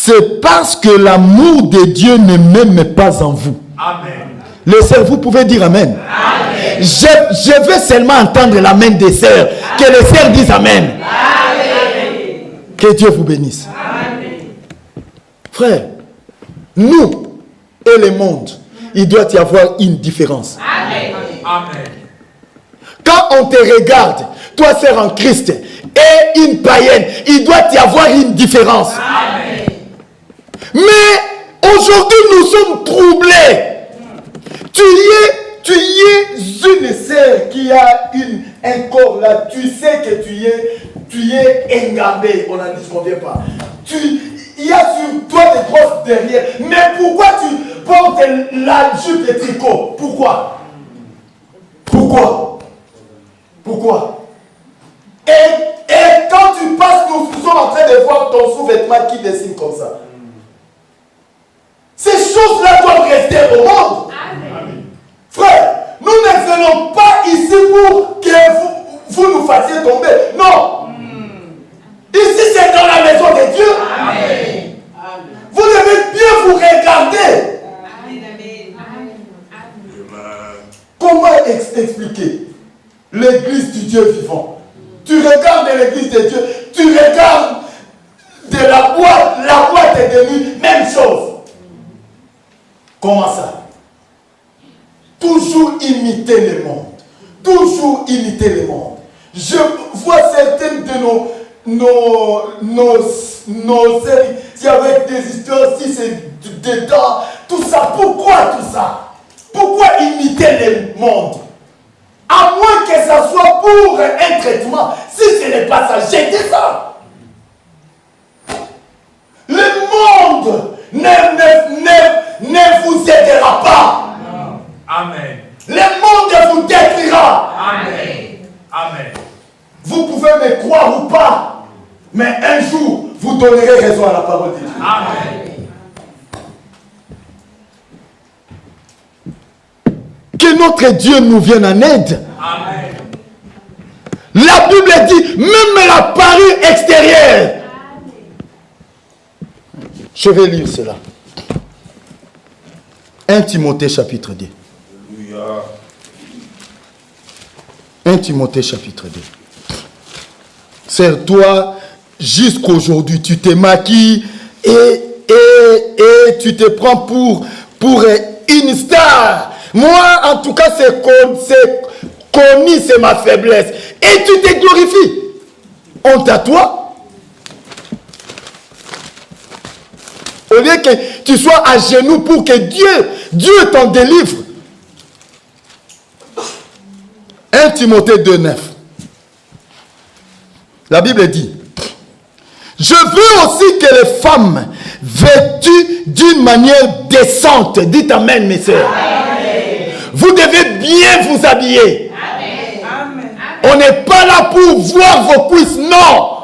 c'est parce que l'amour de Dieu ne m'aime pas en vous. Amen. Les sœurs, vous pouvez dire Amen. Amen. Je veux seulement entendre l'amen des sœurs. Que les sœurs disent Amen. Amen. Que Dieu vous bénisse. Amen. Frère, nous et le monde, il doit y avoir une différence. Amen. Amen. Quand on te regarde, toi sœur en Christ, et une païenne, il doit y avoir une différence. Amen. Mais aujourd'hui, nous sommes troublés. Tu es une sœur qui a un corps là. Tu sais que tu es engambé. On n'en disconvient pas. Il y a sur toi des grosses derrière. Mais pourquoi tu portes la jupe et tricot? Pourquoi? Et quand tu passes, nous sommes en train de voir ton sous-vêtement qui dessine comme ça. Ces choses-là doivent rester au monde. Amen. Frère, nous ne venons pas ici pour que vous nous fassiez tomber. Non. Ici, c'est dans la maison de Dieu. Amen. Vous devez bien vous regarder. Comment expliquer l'église du Dieu vivant? Tu regardes l'église de Dieu, tu regardes de la boîte est devenue même chose. Comment ça? Toujours imiter le monde. Toujours imiter le monde. Je vois certaines de nos séries, si avec des histoires, si c'est dedans, tout ça. Pourquoi tout ça? Pourquoi imiter le monde? À moins que ça soit pour un traitement. Si ce n'est pas ça, jetez ça. Le monde ne vous aidera pas. Amen. Le monde vous détruira. Amen. Amen. Vous pouvez me croire ou pas, mais un jour, vous donnerez raison à la parole de Dieu. Amen. Que notre Dieu nous vienne en aide. Amen. La Bible dit, même la parure extérieure. Je vais lire cela. 1 Timothée chapitre 2. Alléluia. 1 Timothée chapitre 2. Sœur, toi, jusqu'aujourd'hui, tu te maquilles et tu te prends pour une star. Moi, en tout cas, c'est connu, c'est ma faiblesse. Et tu te glorifies. Honte à toi. Au lieu que tu sois à genoux pour que Dieu t'en délivre. 1 Timothée 2, 9. La Bible dit, je veux aussi que les femmes vêtues d'une manière décente, dites amen mes sœurs, vous devez bien vous habiller. Amen. On n'est pas là pour voir vos cuisses, non.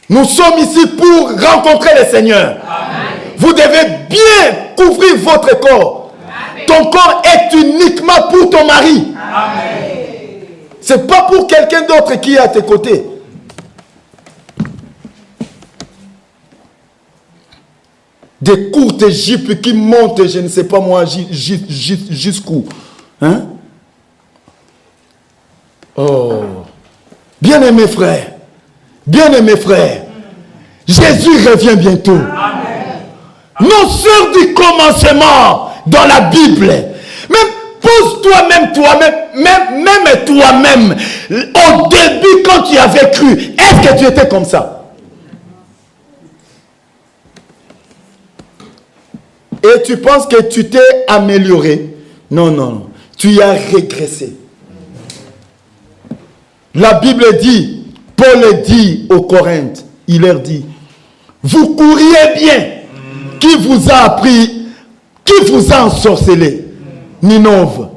Nous sommes ici pour rencontrer le Seigneur. Amen. Vous devez bien couvrir votre corps. Amen. Ton corps est uniquement pour ton mari. Amen. C'est pas pour quelqu'un d'autre qui est à tes côtés. Des courtes jupes qui montent, je ne sais pas moi, jusqu'où. Hein? Oh. Bien-aimés frères, Jésus revient bientôt. Amen. Nos sœurs du commencement dans la Bible, même pose-toi même toi-même, même toi-même, au début quand tu avais cru, est-ce que tu étais comme ça? Et tu penses que tu t'es amélioré? Non, non, tu as régressé. La Bible dit, Paul dit aux Corinthes, il leur dit, vous courriez bien. Qui vous a appris, qui vous a ensorcelé? Ninove.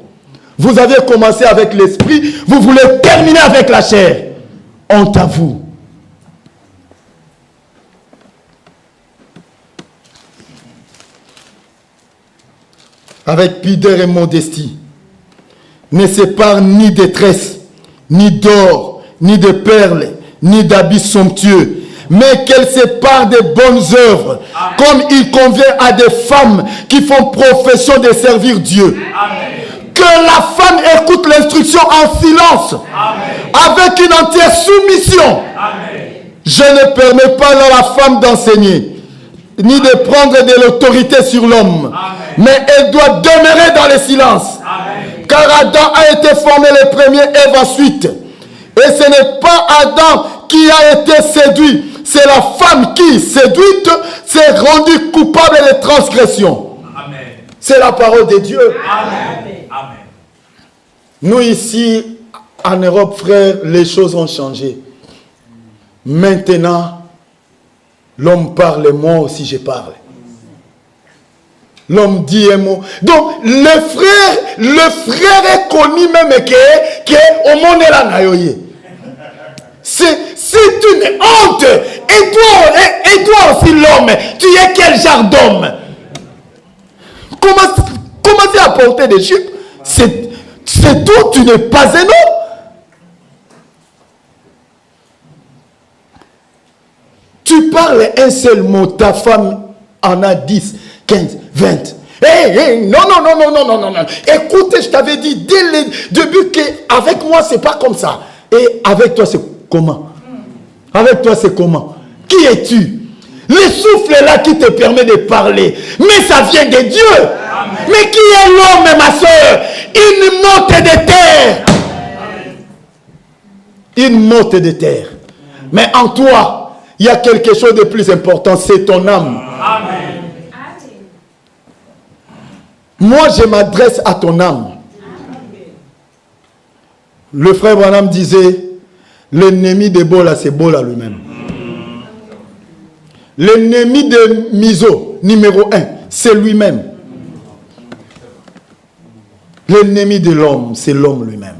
Vous avez commencé avec l'esprit, vous voulez terminer avec la chair. Honte à vous. Avec pudeur et modestie, ne sépare ni de tresses, ni d'or, ni de perles, ni d'habits somptueux, mais qu'elle sépare des bonnes œuvres, comme il convient à des femmes qui font profession de servir Dieu. Que la femme écoute l'instruction en silence, avec une entière soumission. Je ne permets pas à la femme d'enseigner, ni de prendre de l'autorité sur l'homme, mais elle doit demeurer dans le silence. Car Adam a été formé le premier, Ève ensuite. Et ce n'est pas Adam qui a été séduit, c'est la femme qui, séduite, s'est rendue coupable de transgression. C'est la parole de Dieu. Nous ici, en Europe, frères, les choses ont changé. Maintenant, l'homme parle et moi aussi je parle. L'homme dit un mot. Donc, le frère est connu même que au monde est là. C'est une honte. Et toi aussi l'homme, tu es quel genre d'homme? Commencez à porter des jupes. C'est tout, tu n'es pas un homme. Tu parles un seul mot, ta femme en a 10, 15, 20. Non. Écoute, je t'avais dit dès le début qu'avec moi, c'est pas comme ça. Et avec toi, c'est comment? Avec toi, c'est comment? Qui es-tu? Le souffle est là qui te permet de parler. Mais ça vient de Dieu. Amen. Mais qui est l'homme, ma soeur? Une motte de terre. Une motte de terre. Mais en toi, il y a quelque chose de plus important, c'est ton âme. Amen. Moi, je m'adresse à ton âme. Le frère Branham disait, l'ennemi de Bola, c'est Bola lui-même. L'ennemi de Miso, numéro 1, c'est lui-même. L'ennemi de l'homme, c'est l'homme lui-même.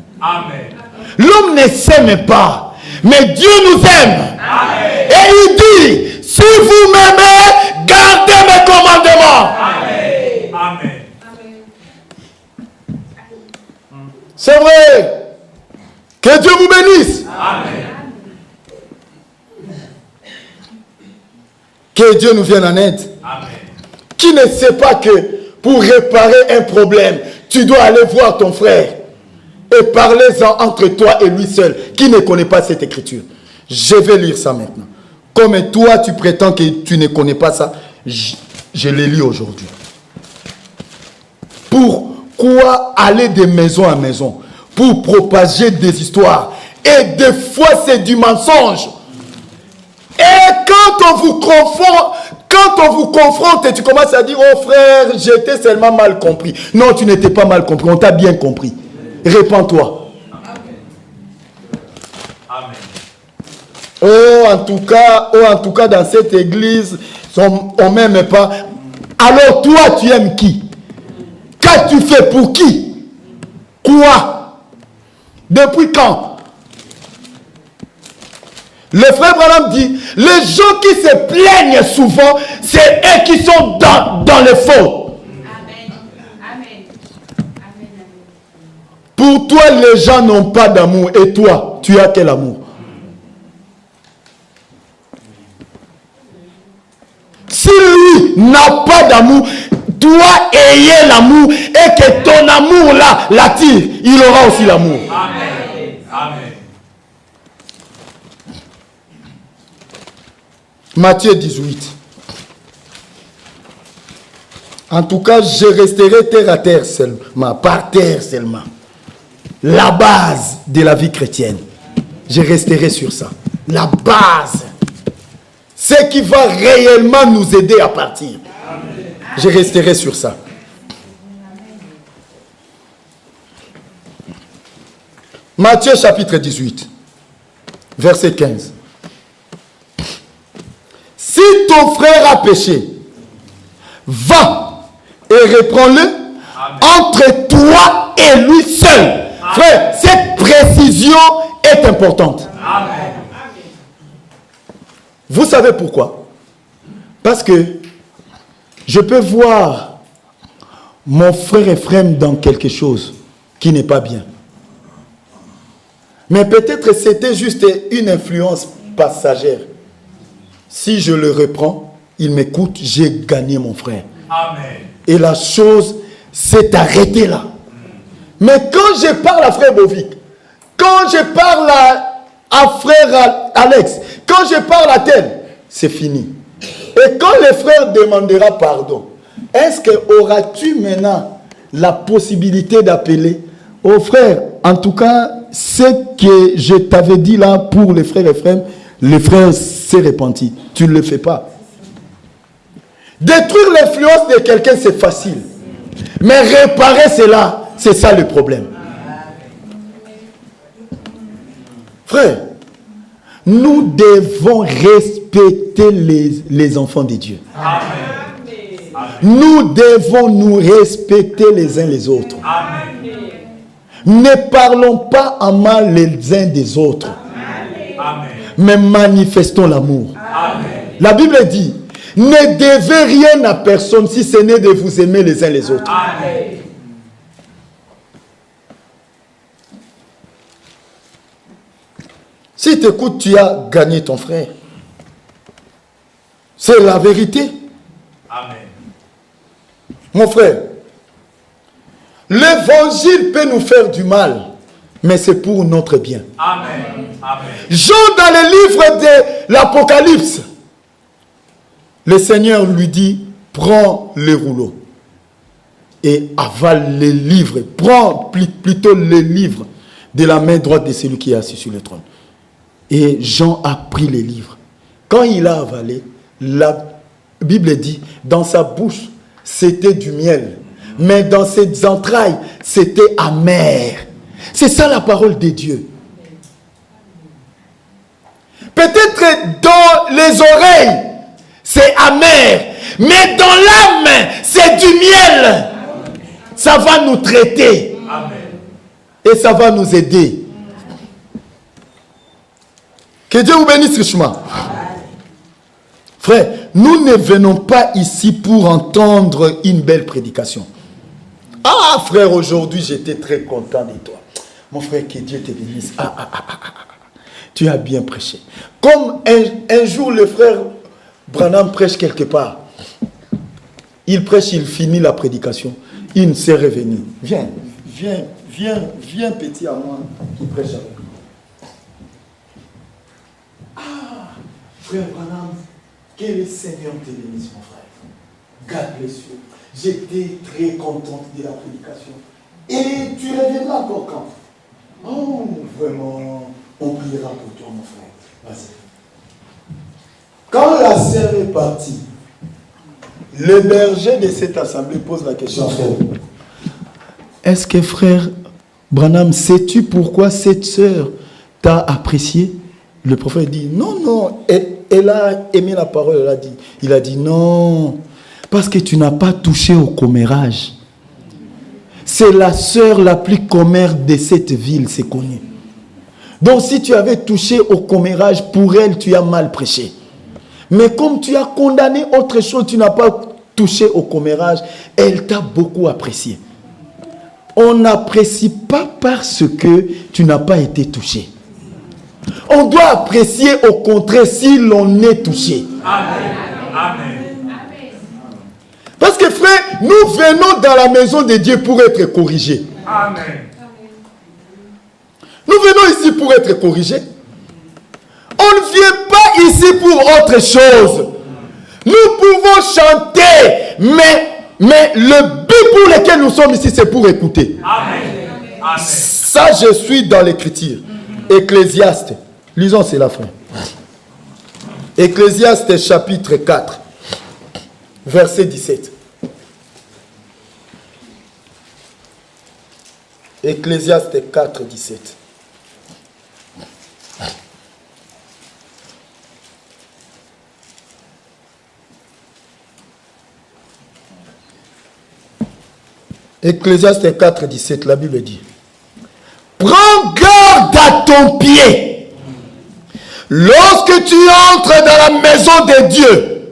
L'homme ne s'aime pas, mais Dieu nous aime. Amen. Et il dit, si vous m'aimez, gardez mes commandements. Amen. Amen. C'est vrai. Que Dieu vous bénisse. Amen. Que Dieu nous vienne en aide. Amen. Qui ne sait pas que pour réparer un problème, tu dois aller voir ton frère et parlez-en entre toi et lui seul. Qui ne connaît pas cette écriture? Je vais lire ça maintenant. Comme toi, tu prétends que tu ne connais pas ça, je le lis aujourd'hui. Pourquoi aller de maison en maison? Pour propager des histoires. Et des fois, c'est du mensonge. Et quand on vous confronte et tu commences à dire, oh frère, j'étais seulement mal compris. Non, tu n'étais pas mal compris, on t'a bien compris. Répands-toi. Amen. En tout cas, dans cette église, on ne m'aime pas. Alors toi, tu aimes qui? Qu'as-tu fait pour qui? Quoi? Depuis quand? Le frère Branham dit, les gens qui se plaignent souvent, c'est eux qui sont dans le faux. Amen. Amen. Amen. Pour toi, les gens n'ont pas d'amour. Et toi, tu as quel amour? Si lui n'a pas d'amour, toi ayez l'amour et que ton amour là l'attire, il aura aussi l'amour. Amen. Amen. Matthieu 18. En tout cas, je resterai terre à terre seulement, par terre seulement. La base de la vie chrétienne. Je resterai sur ça. La base. Ce qui va réellement nous aider à partir. Je resterai sur ça. Matthieu chapitre 18, verset 15. Si ton frère a péché, va et reprends-le entre toi et lui seul. Amen. Frère, cette précision est importante. Amen. Vous savez pourquoi? Parce que je peux voir mon frère Ephraim dans quelque chose qui n'est pas bien. Mais peut-être c'était juste une influence passagère. Si je le reprends, il m'écoute, j'ai gagné mon frère. Amen. Et la chose s'est arrêtée là. Mais quand je parle à frère Bovic, quand je parle à frère Alex, quand je parle à tel, c'est fini. Et quand le frère demandera pardon, est-ce que auras-tu maintenant la possibilité d'appeler? Oh frère, en tout cas, ce que je t'avais dit là pour les frères et frères, le frère s'est repenti. Tu ne le fais pas. Détruire l'influence de quelqu'un, c'est facile. Mais réparer cela, c'est ça le problème. Frère, nous devons respecter les enfants de Dieu. Amen. Nous devons nous respecter les uns les autres. Amen. Ne parlons pas en mal les uns des autres. Amen. Mais manifestons l'amour. Amen. La Bible dit, ne devez rien à personne si ce n'est de vous aimer les uns les autres. Amen. Si tu écoutes, tu as gagné ton frère. C'est la vérité. Amen. Mon frère, l'évangile peut nous faire du mal, mais c'est pour notre bien. Amen. Amen. Jean, dans le livre de l'Apocalypse, le Seigneur lui dit, prends les rouleaux et avale les livres. Prends plutôt les livres de la main droite de celui qui est assis sur le trône. Et Jean a pris les livres. Quand il a avalé, la Bible dit, dans sa bouche, c'était du miel. Mais dans ses entrailles, c'était amer. C'est ça la parole de Dieu. Peut-être dans les oreilles, c'est amer. Mais dans l'âme, c'est du miel. Ça va nous traiter. Amen. Et ça va nous aider. Que Dieu vous bénisse richement. Frère, nous ne venons pas ici pour entendre une belle prédication. Ah frère, aujourd'hui j'étais très content de toi. Mon frère, que Dieu te bénisse. Tu as bien prêché. Comme un jour le frère Branham prêche quelque part. Il prêche, il finit la prédication. Il s'est revenu. Viens petit à moi qui prêche avec moi. Frère Branham, que le Seigneur te bénisse, mon frère. God bless you. J'étais très contente de la prédication. Et tu reviendras encore quand? Oh, vraiment, on priera pour toi, mon frère. Vas-y. Quand la sœur est partie, le berger de cette assemblée pose la question, frère. Est-ce que frère Branham, sais-tu pourquoi cette sœur t'a apprécié? Le prophète dit, non, elle a aimé la parole, il a dit, non, parce que tu n'as pas touché au commérage. C'est la sœur la plus commère de cette ville, c'est connu. Donc si tu avais touché au commérage, pour elle, tu as mal prêché. Mais comme tu as condamné autre chose, tu n'as pas touché au commérage, elle t'a beaucoup apprécié. On n'apprécie pas parce que tu n'as pas été touché. On doit apprécier au contraire si l'on est touché. Amen. Amen. Parce que frère, nous venons dans la maison de Dieu pour être corrigés. Amen. Nous venons ici pour être corrigés. On ne vient pas ici pour autre chose. Nous pouvons chanter, mais le but pour lequel nous sommes ici, c'est pour écouter. Amen. Amen. Ça, je suis dans l'écriture. Ecclésiaste. Lisons cela, frère. Ecclésiaste chapitre 4, verset 17. Ecclésiaste 4, 17. Ecclésiaste 4, 17, la Bible dit: prends garde à ton pied lorsque tu entres dans la maison de Dieu.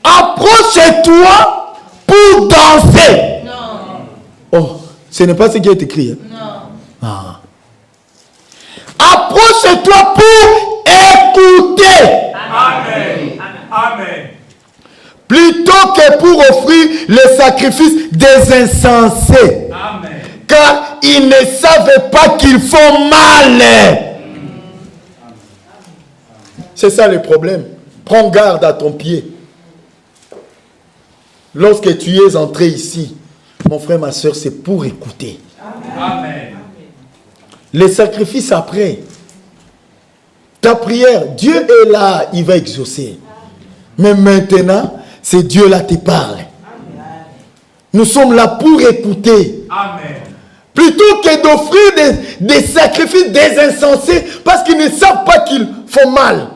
Approche-toi pour danser. Non. Oh, ce n'est pas ce qui est écrit. Hein? Non. Ah. Approche-toi pour écouter. Amen. plutôt que pour offrir les sacrifices des insensés. Amen. Car ils ne savent pas qu'ils font mal. C'est ça le problème. Prends garde à ton pied. Lorsque tu es entré ici, mon frère, ma soeur, c'est pour écouter. Amen. Les sacrifices après. Ta prière, Dieu est là, il va exaucer. Mais maintenant, c'est Dieu là qui parle. Nous sommes là pour écouter. Amen. Plutôt que d'offrir des sacrifices des insensés parce qu'ils ne savent pas qu'ils font mal.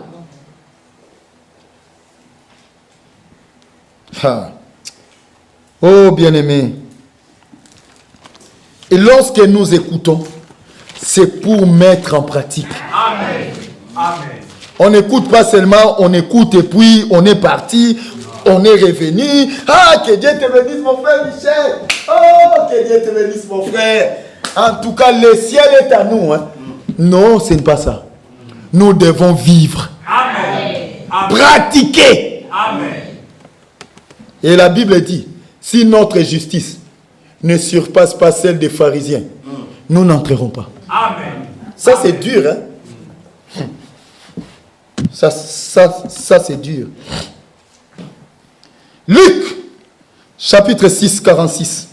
Ah. Oh bien-aimé. Et lorsque nous écoutons, c'est pour mettre en pratique. Amen. Amen. On n'écoute pas seulement, on écoute et puis on est parti, on est revenu. Ah, que Dieu te bénisse mon frère Michel. Oh, que Dieu te bénisse mon frère. En tout cas, le ciel est à nous. Hein. Non, ce n'est pas ça. Nous devons vivre. Amen. Amen. Pratiquer. Amen. Et la Bible dit, si notre justice ne surpasse pas celle des pharisiens, nous n'entrerons pas. Amen. Ça, c'est dur. Hein? Ça c'est dur. Luc, chapitre 6, 46.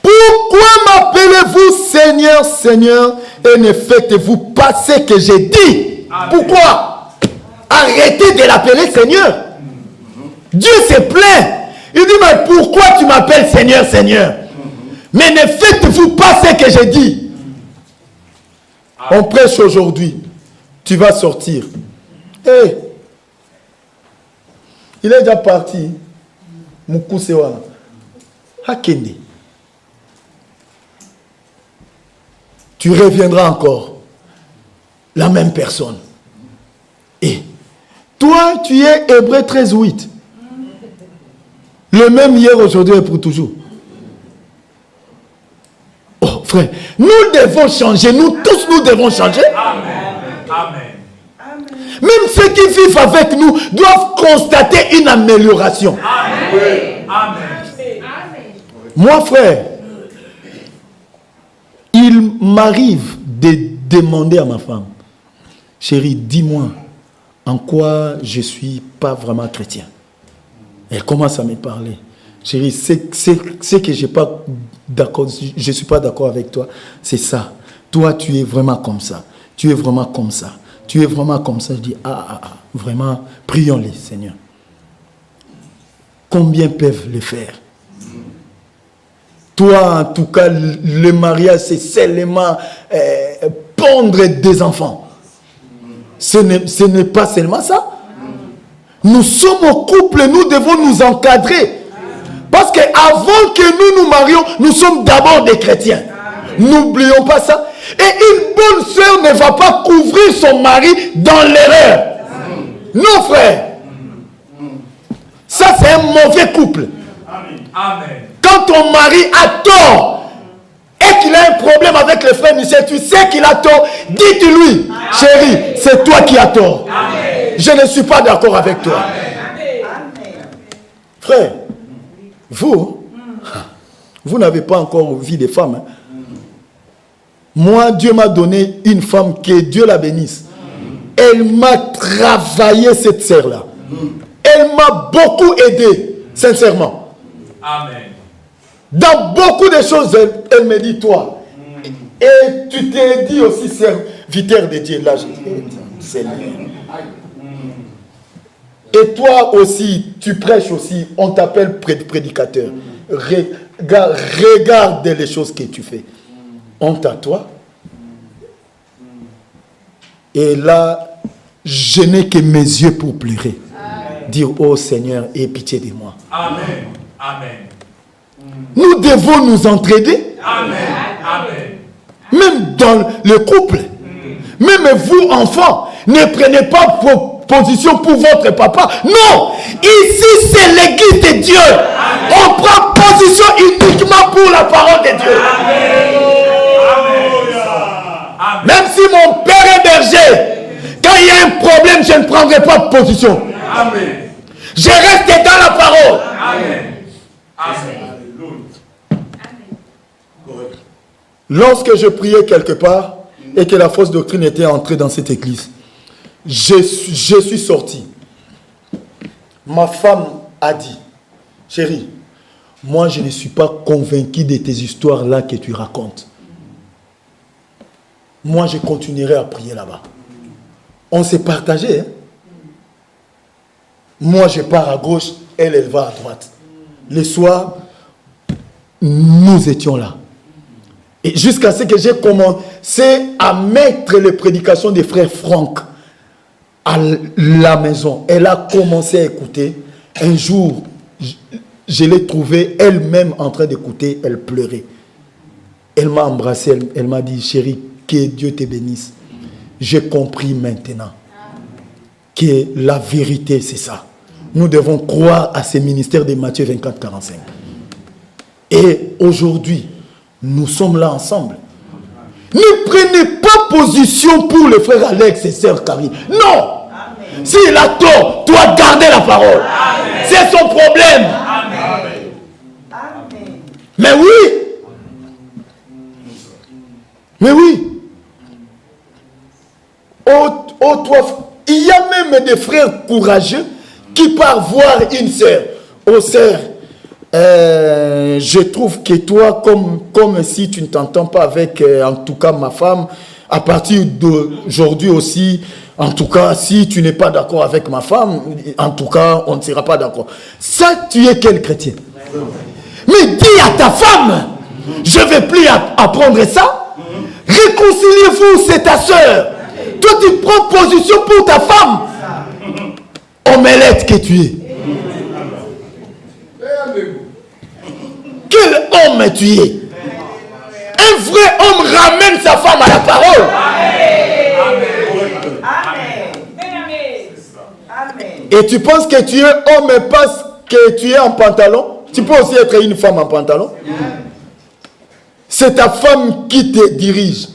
Pourquoi m'appelez-vous Seigneur, Seigneur, et ne faites-vous pas ce que j'ai dit? Amen. Pourquoi? Arrêtez de l'appeler Seigneur. Dieu se plaint. Il dit, mais pourquoi tu m'appelles Seigneur, Seigneur? Mais ne faites-vous pas ce que j'ai dit. On prêche aujourd'hui. Tu vas sortir. Hey. Il est déjà parti. Mukusewa. Hakende. Tu reviendras encore. La même personne. Et toi, tu es Hébreu 13:8. Le même hier, aujourd'hui et pour toujours. Oh frère, nous devons changer. Nous tous, nous devons changer. Amen. Amen. Même ceux qui vivent avec nous doivent constater une amélioration. Amen. Amen. Moi, frère, il m'arrive de demander à ma femme, chérie, dis-moi en quoi je ne suis pas vraiment chrétien. Elle commence à me parler. Chérie, c'est que je ne suis pas d'accord avec toi. C'est ça. Toi, tu es vraiment comme ça. Tu es vraiment comme ça. Tu es vraiment comme ça. Je dis, vraiment, prions-les, Seigneur. Combien peuvent le faire? Toi, en tout cas, le mariage, c'est seulement pondre des enfants. Ce n'est pas seulement ça. Nous sommes au couple, nous devons nous encadrer. Parce qu'avant que nous nous marions, nous sommes d'abord des chrétiens. N'oublions pas ça. Et une bonne sœur ne va pas couvrir son mari dans l'erreur. Non, frère. Ça, c'est un mauvais couple. Amen. Quand ton mari a tort et qu'il a un problème avec le frère Michel, tu sais qu'il a tort, dis-lui, chérie, c'est toi qui as tort. Amen. Je ne suis pas d'accord avec toi. Frère, vous n'avez pas encore vu des femmes. Hein? Moi, Dieu m'a donné une femme, que Dieu la bénisse. Elle m'a travaillé, cette sœur-là. Elle m'a beaucoup aidé, sincèrement. Amen. Dans beaucoup de choses, elle me dit, toi. Et tu t'es dit aussi serviteur de Dieu. Là, je dis, Seigneur. Et toi aussi, tu prêches aussi, on t'appelle prédicateur. Regarde les choses que tu fais. Honte à toi. Et là, je n'ai que mes yeux pour pleurer. Dire, oh Seigneur, aie pitié de moi. Amen. Amen. Nous devons nous entraider. Amen. Amen. Même dans le couple. Même vous, enfants, ne prenez pas position pour votre papa. Non! Ici, c'est l'église de Dieu. Amen. On prend position uniquement pour la parole de Dieu. Amen. Même si mon père est berger, quand il y a un problème, je ne prendrai pas de position. Amen. Je reste dans la parole. Amen. Amen. Lorsque je priais quelque part et que la fausse doctrine était entrée dans cette église, je suis sorti. Ma femme a dit, chérie, moi je ne suis pas convaincu de tes histoires là que tu racontes. Moi je continuerai à prier là-bas. On s'est partagé. Hein? Moi je pars à gauche, elle va à droite. Le soir, nous étions là. Et jusqu'à ce que j'ai commencé à mettre les prédications des frères Franck à la maison. Elle a commencé à écouter. Un jour, je l'ai trouvée elle-même en train d'écouter. Elle pleurait. Elle m'a embrassé. Elle m'a dit, chérie, que Dieu te bénisse. J'ai compris maintenant que la vérité, c'est ça. Nous devons croire à ces ministères de Matthieu 24, 45. Et aujourd'hui, nous sommes là ensemble. Ne prenez pas position pour le frère Alex et sœur Karine. Non. S'il a tort, toi gardez la parole. C'est son problème. Amen. Mais oui. Mais oui. Il y a même des frères courageux qui partent voir une sœur. Oh sœur, je trouve que toi, comme si tu ne t'entends pas avec, en tout cas, ma femme, à partir d'aujourd'hui aussi, en tout cas, si tu n'es pas d'accord avec ma femme, en tout cas, on ne sera pas d'accord. Ça, tu es quel chrétien? Mais dis à ta femme, je ne vais plus apprendre ça. Réconciliez-vous, c'est ta soeur. Toi, tu prends position pour ta femme. Omelette que tu es. Quel homme tu es? Un vrai homme ramène sa femme à la parole. Et tu penses que tu es homme parce que tu es en pantalon? Tu peux aussi être une femme en pantalon. C'est ta femme qui te dirige.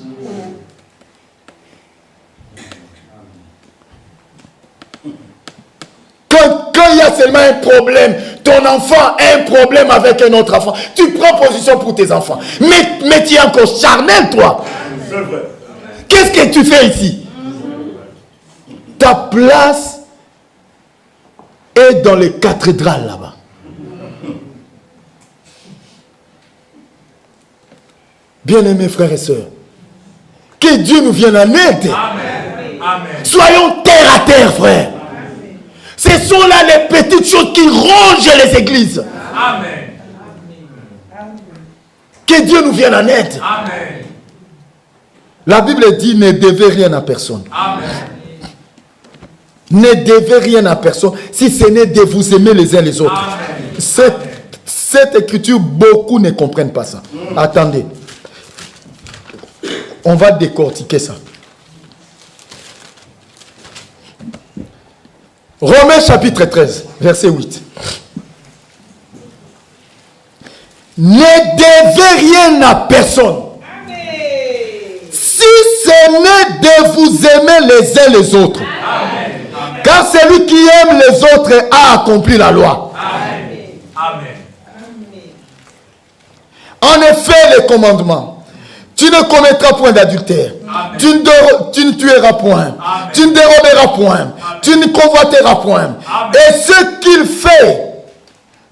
Quand il y a seulement un problème, ton enfant a un problème avec un autre enfant, tu prends position pour tes enfants. Mais tu es encore charnel, toi. Qu'est-ce que tu fais ici? Ta place est dans les cathédrales là-bas. Bien-aimés frères et sœurs, que Dieu nous vienne en aide. Amen. Soyons terre à terre, frère. Ce sont là les petites choses qui rongent les églises. Amen. Que Dieu nous vienne en aide. Amen. La Bible dit ne devez rien à personne. Amen. Ne devez rien à personne si ce n'est de vous aimer les uns les autres. Amen. Cette écriture, beaucoup ne comprennent pas ça. Attendez. On va décortiquer ça. Romains chapitre 13, verset 8. Ne devez rien à personne. Si ce n'est de vous aimer les uns les autres. Amen. Car celui qui aime les autres a accompli la loi. Amen. Amen. En effet, les commandements. Tu ne commettras point d'adultère. Tu ne tueras point. Amen. Tu ne déroberas point. Amen. Tu ne convoiteras point. Amen. Et ce qu'il fait,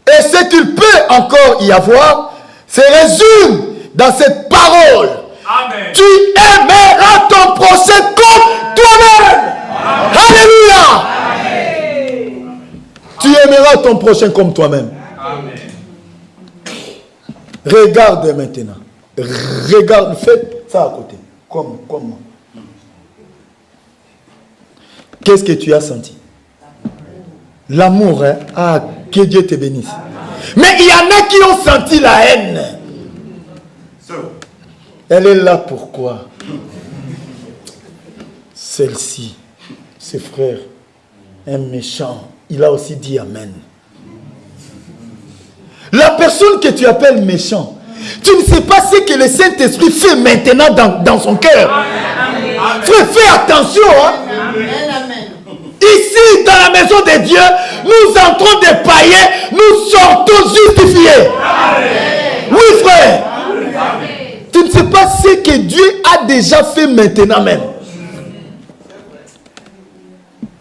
et ce qu'il peut encore y avoir, se résume dans cette parole. Amen. Tu aimeras ton prochain comme toi-même. Alléluia. Amen. Tu aimeras ton prochain comme toi-même. Amen. Regarde maintenant. Regarde, faites ça à côté. Comme moi. Qu'est-ce que tu as senti? L'amour, hein? Ah, que Dieu te bénisse. Mais il y en a qui ont senti la haine. Elle est là pourquoi? Celle-ci, ce frère, un méchant, il a aussi dit Amen. La personne que tu appelles méchant, tu ne sais pas ce que le Saint-Esprit fait maintenant dans son cœur. Frère, fais attention. Hein? Amen. Ici, dans la maison de Dieu, nous entrons des païens, nous sortons justifiés. Oui, frère. Tu ne sais pas ce que Dieu a déjà fait maintenant même.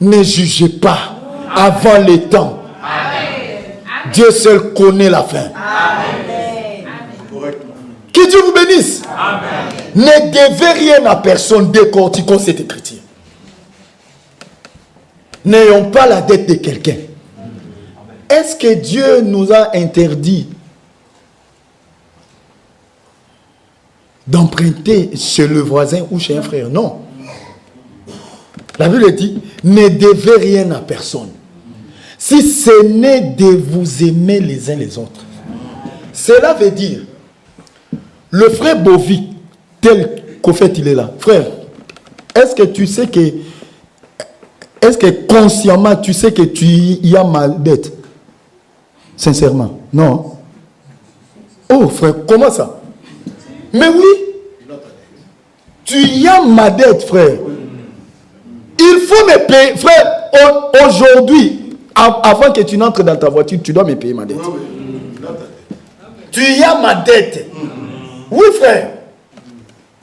Ne jugez pas avant le temps. Dieu seul connaît la fin. Que Dieu vous bénisse. Ne devez rien à personne décortiquons cette écriture. N'ayons pas la dette de quelqu'un. Est-ce que Dieu nous a interdit d'emprunter chez le voisin ou chez un frère? Non. La Bible dit, ne devez rien à personne. Si ce n'est de vous aimer les uns les autres. Cela veut dire, le frère Bovi, tel qu'au fait il est là. Frère, est-ce que tu sais que, est-ce que consciemment tu sais que tu y as ma dette? Sincèrement, non. Oh frère, comment ça? Mais oui, tu y as ma dette, frère. Il faut me payer, frère. Aujourd'hui, avant que tu n'entres dans ta voiture, tu dois me payer ma dette. Tu y as ma dette. Oui, frère.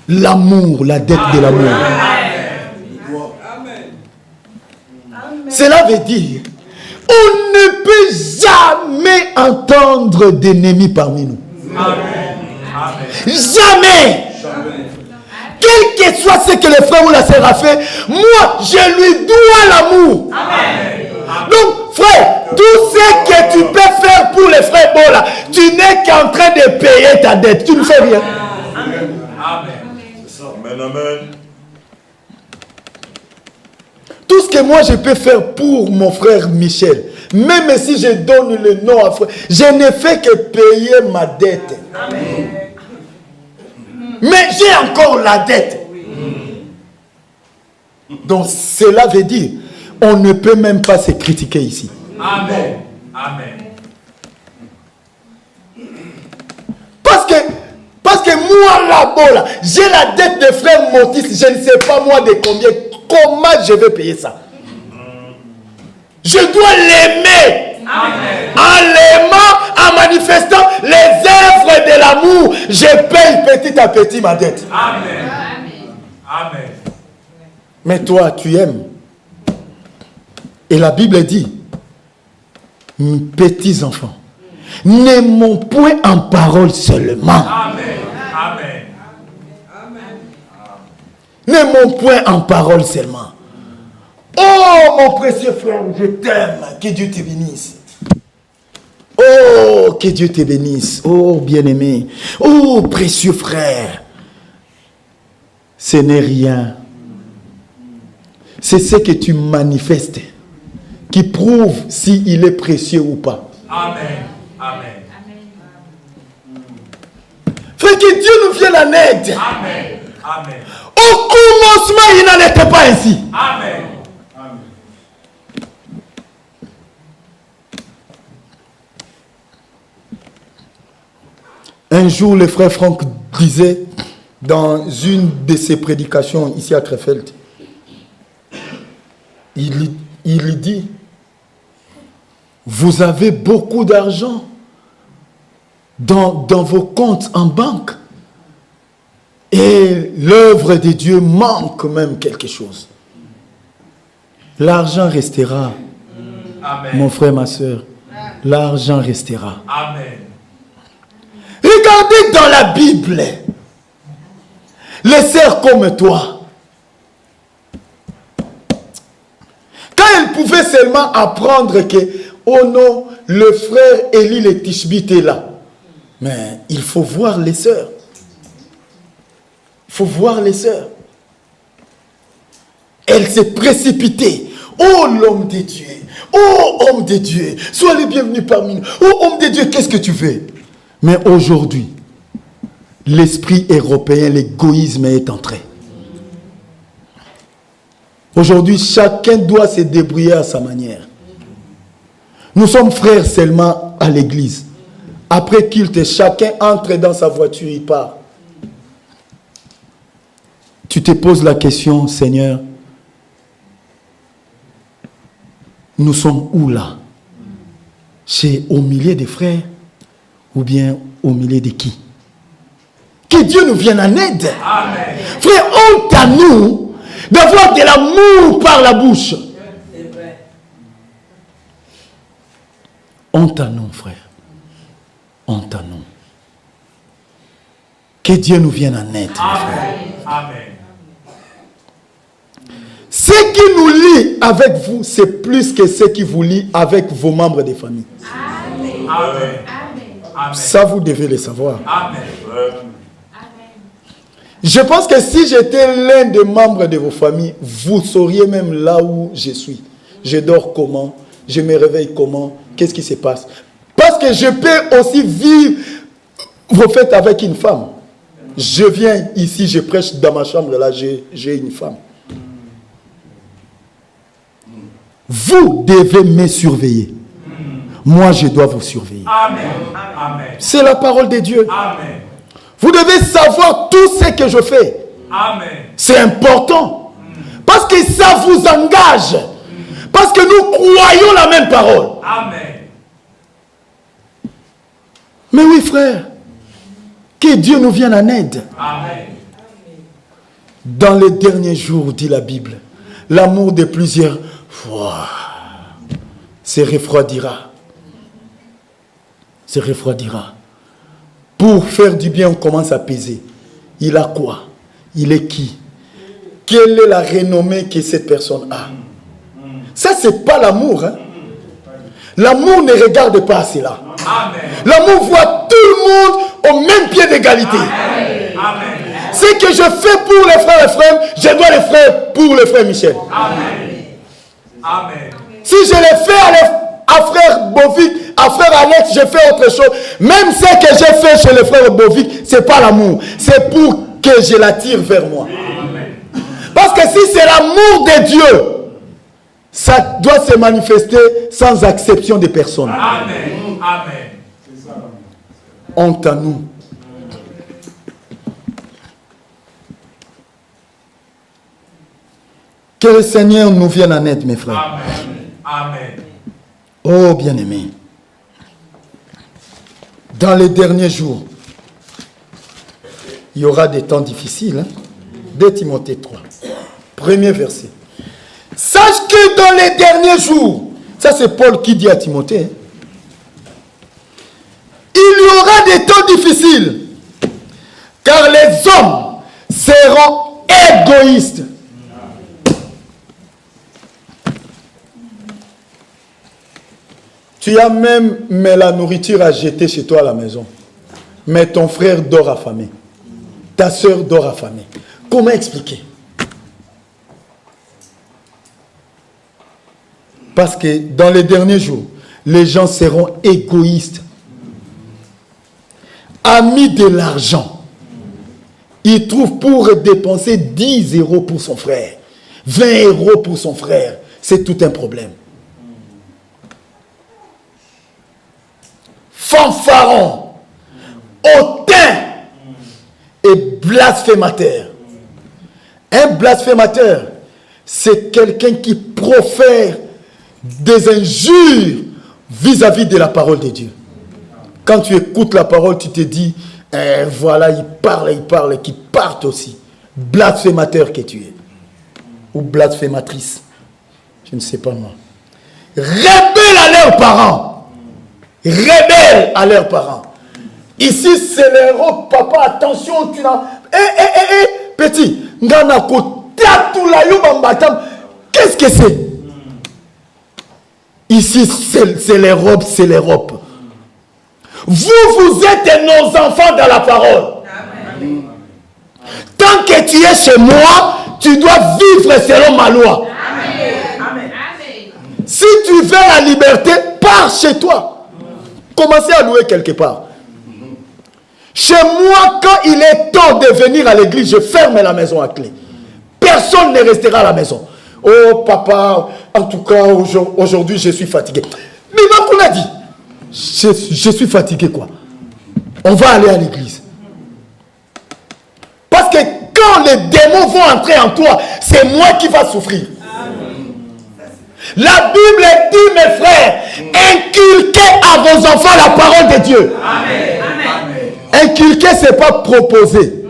L'amour, la dette de l'amour. Cela veut dire, on ne peut jamais entendre d'ennemis parmi nous. Jamais. Quel que soit ce que le frère ou la sœur a fait, moi, je lui dois l'amour. Donc, frère, tout ce que tu peux faire pour les frères Bola, tu n'es qu'en train de payer ta dette. Tu ne fais rien. Amen, amen. Tout ce que moi je peux faire pour mon frère Michel, même si je donne le nom à frère, je ne fais que payer ma dette. Amen. Mais j'ai encore la dette. Donc cela veut dire, on ne peut même pas se critiquer ici. Amen. Amen. Parce que moi là-bas, j'ai la dette de frère Motis, je ne sais pas moi de combien, comment je vais payer ça? Je dois l'aimer. En l'aimant, en manifestant les œuvres de l'amour, je paye petit à petit ma dette. Amen. Amen. Mais toi, tu aimes. Et la Bible dit, petits enfants, n'aimons point en parole seulement. Amen. Amen. N'aimons point en parole seulement. Oh, mon précieux frère, je t'aime. Que Dieu te bénisse. Oh, que Dieu te bénisse. Oh, bien-aimé. Oh, précieux frère. Ce n'est rien. C'est ce que tu manifestes qui prouve s'il est précieux ou pas. Amen. Amen. Frère, que Dieu nous vienne en aide. Amen. Amen. Au commencement, il n'en était pas ainsi. Amen. Un jour, le frère Franck disait dans une de ses prédications ici à Krefeld, il dit, vous avez beaucoup d'argent dans vos comptes en banque et l'œuvre de Dieu manque même quelque chose. L'argent restera. Amen. Mon frère, ma soeur, l'argent restera. Amen. Regardez dans la Bible, les sœurs comme toi, quand elles pouvaient seulement apprendre que, oh non, le frère Élie le Tishbite est là. Mais il faut voir les sœurs. Il faut voir les sœurs. Elles se précipitaient. Oh l'homme de Dieu, oh homme de Dieu, sois le bienvenu parmi nous. Oh homme de Dieu, qu'est-ce que tu veux? Mais aujourd'hui, l'esprit européen, l'égoïsme est entré. Aujourd'hui, chacun doit se débrouiller à sa manière. Nous sommes frères seulement à l'église. Après culte, chacun entre dans sa voiture, il part. Tu te poses la question, Seigneur, Nous sommes où là? C'est au milieu des frères ou bien au milieu de qui? Que Dieu nous vienne en aide. Amen. Frère, honte à nous d'avoir de l'amour par la bouche. Honte à nous, frère. Honte à nous. Que Dieu nous vienne en aide. Amen. Amen. Ce qui nous lie avec vous, c'est plus que ce qui vous lie avec vos membres de famille. Amen. Amen. Ça, vous devez le savoir. Amen. Je pense que si j'étais l'un des membres de vos familles, vous sauriez même là où je suis. Je dors comment? Je me réveille comment? Qu'est-ce qui se passe? Parce que je peux aussi vivre vos fêtes avec une femme. Je viens ici, je prêche dans ma chambre, là, j'ai une femme. Vous devez me surveiller. Moi, je dois vous surveiller. Amen. Amen. C'est la parole de Dieu. Amen. Vous devez savoir tout ce que je fais. Amen. C'est important. Parce que ça vous engage. Parce que nous croyons la même parole. Amen. Mais oui, frère. Que Dieu nous vienne en aide. Amen. Dans les derniers jours, dit la Bible, l'amour de plusieurs se refroidira. Se refroidira. Pour faire du bien, on commence à peser. Il a quoi? Il est qui? Quelle est la renommée que cette personne a? Ça, c'est pas l'amour. Hein? L'amour ne regarde pas à cela. Amen. L'amour voit tout le monde au même pied d'égalité. Amen. Ce que je fais pour les frères Ephraim, je dois le faire pour le frère Michel. Amen. Amen. Si je le fais à frère Bovic, à frère Alex, je fais autre chose. Même ce que j'ai fait chez le frère Bovic, ce n'est pas l'amour. C'est pour que je l'attire vers moi. Amen. Parce que si c'est l'amour de Dieu, ça doit se manifester sans exception de personne. Amen. Amen. Honte à nous. Que le Seigneur nous vienne en aide, mes frères. Amen. Amen. Oh, bien-aimés. Dans les derniers jours, il y aura des temps difficiles. 2 Timothée 3. Premier verset. Sache que dans les derniers jours, ça c'est Paul qui dit à Timothée, il y aura des temps difficiles, car les hommes seront égoïstes. Tu as même la nourriture à jeter chez toi à la maison. Mais ton frère dort affamé. Ta soeur dort affamée. Comment expliquer? Parce que dans les derniers jours, les gens seront égoïstes. Amis de l'argent. Ils trouvent pour dépenser 10 euros pour son frère. 20 euros pour son frère. C'est tout un problème. Fanfaron, hautain et blasphémateur. Un blasphémateur, c'est quelqu'un qui profère des injures vis-à-vis de la parole de Dieu. Quand tu écoutes la parole, tu te dis, voilà, il parle, qui partent aussi. Blasphémateur que tu es. Ou blasphématrice. Je ne sais pas moi. Rebelle à leurs parents. Rebelles à leurs parents. Ici, c'est l'héros. Papa, attention, tu n'as... petit. Qu'est-ce que c'est? Ici, c'est l'Europe, c'est l'Europe. Vous êtes nos enfants dans la parole. Amen. Tant que tu es chez moi, tu dois vivre selon ma loi. Amen. Si tu veux la liberté, pars chez toi. Commencez à louer quelque part. Chez moi, quand il est temps de venir à l'église, je ferme la maison à clé. Personne ne restera à la maison. Oh papa, en tout cas, aujourd'hui, je suis fatigué. Mais qu'on a dit, je suis fatigué quoi? On va aller à l'église. Parce que quand les démons vont entrer en toi, c'est moi qui va souffrir. La Bible dit, mes frères, inculquez à vos enfants la parole de Dieu. Amen. Inculquer, ce n'est pas proposer.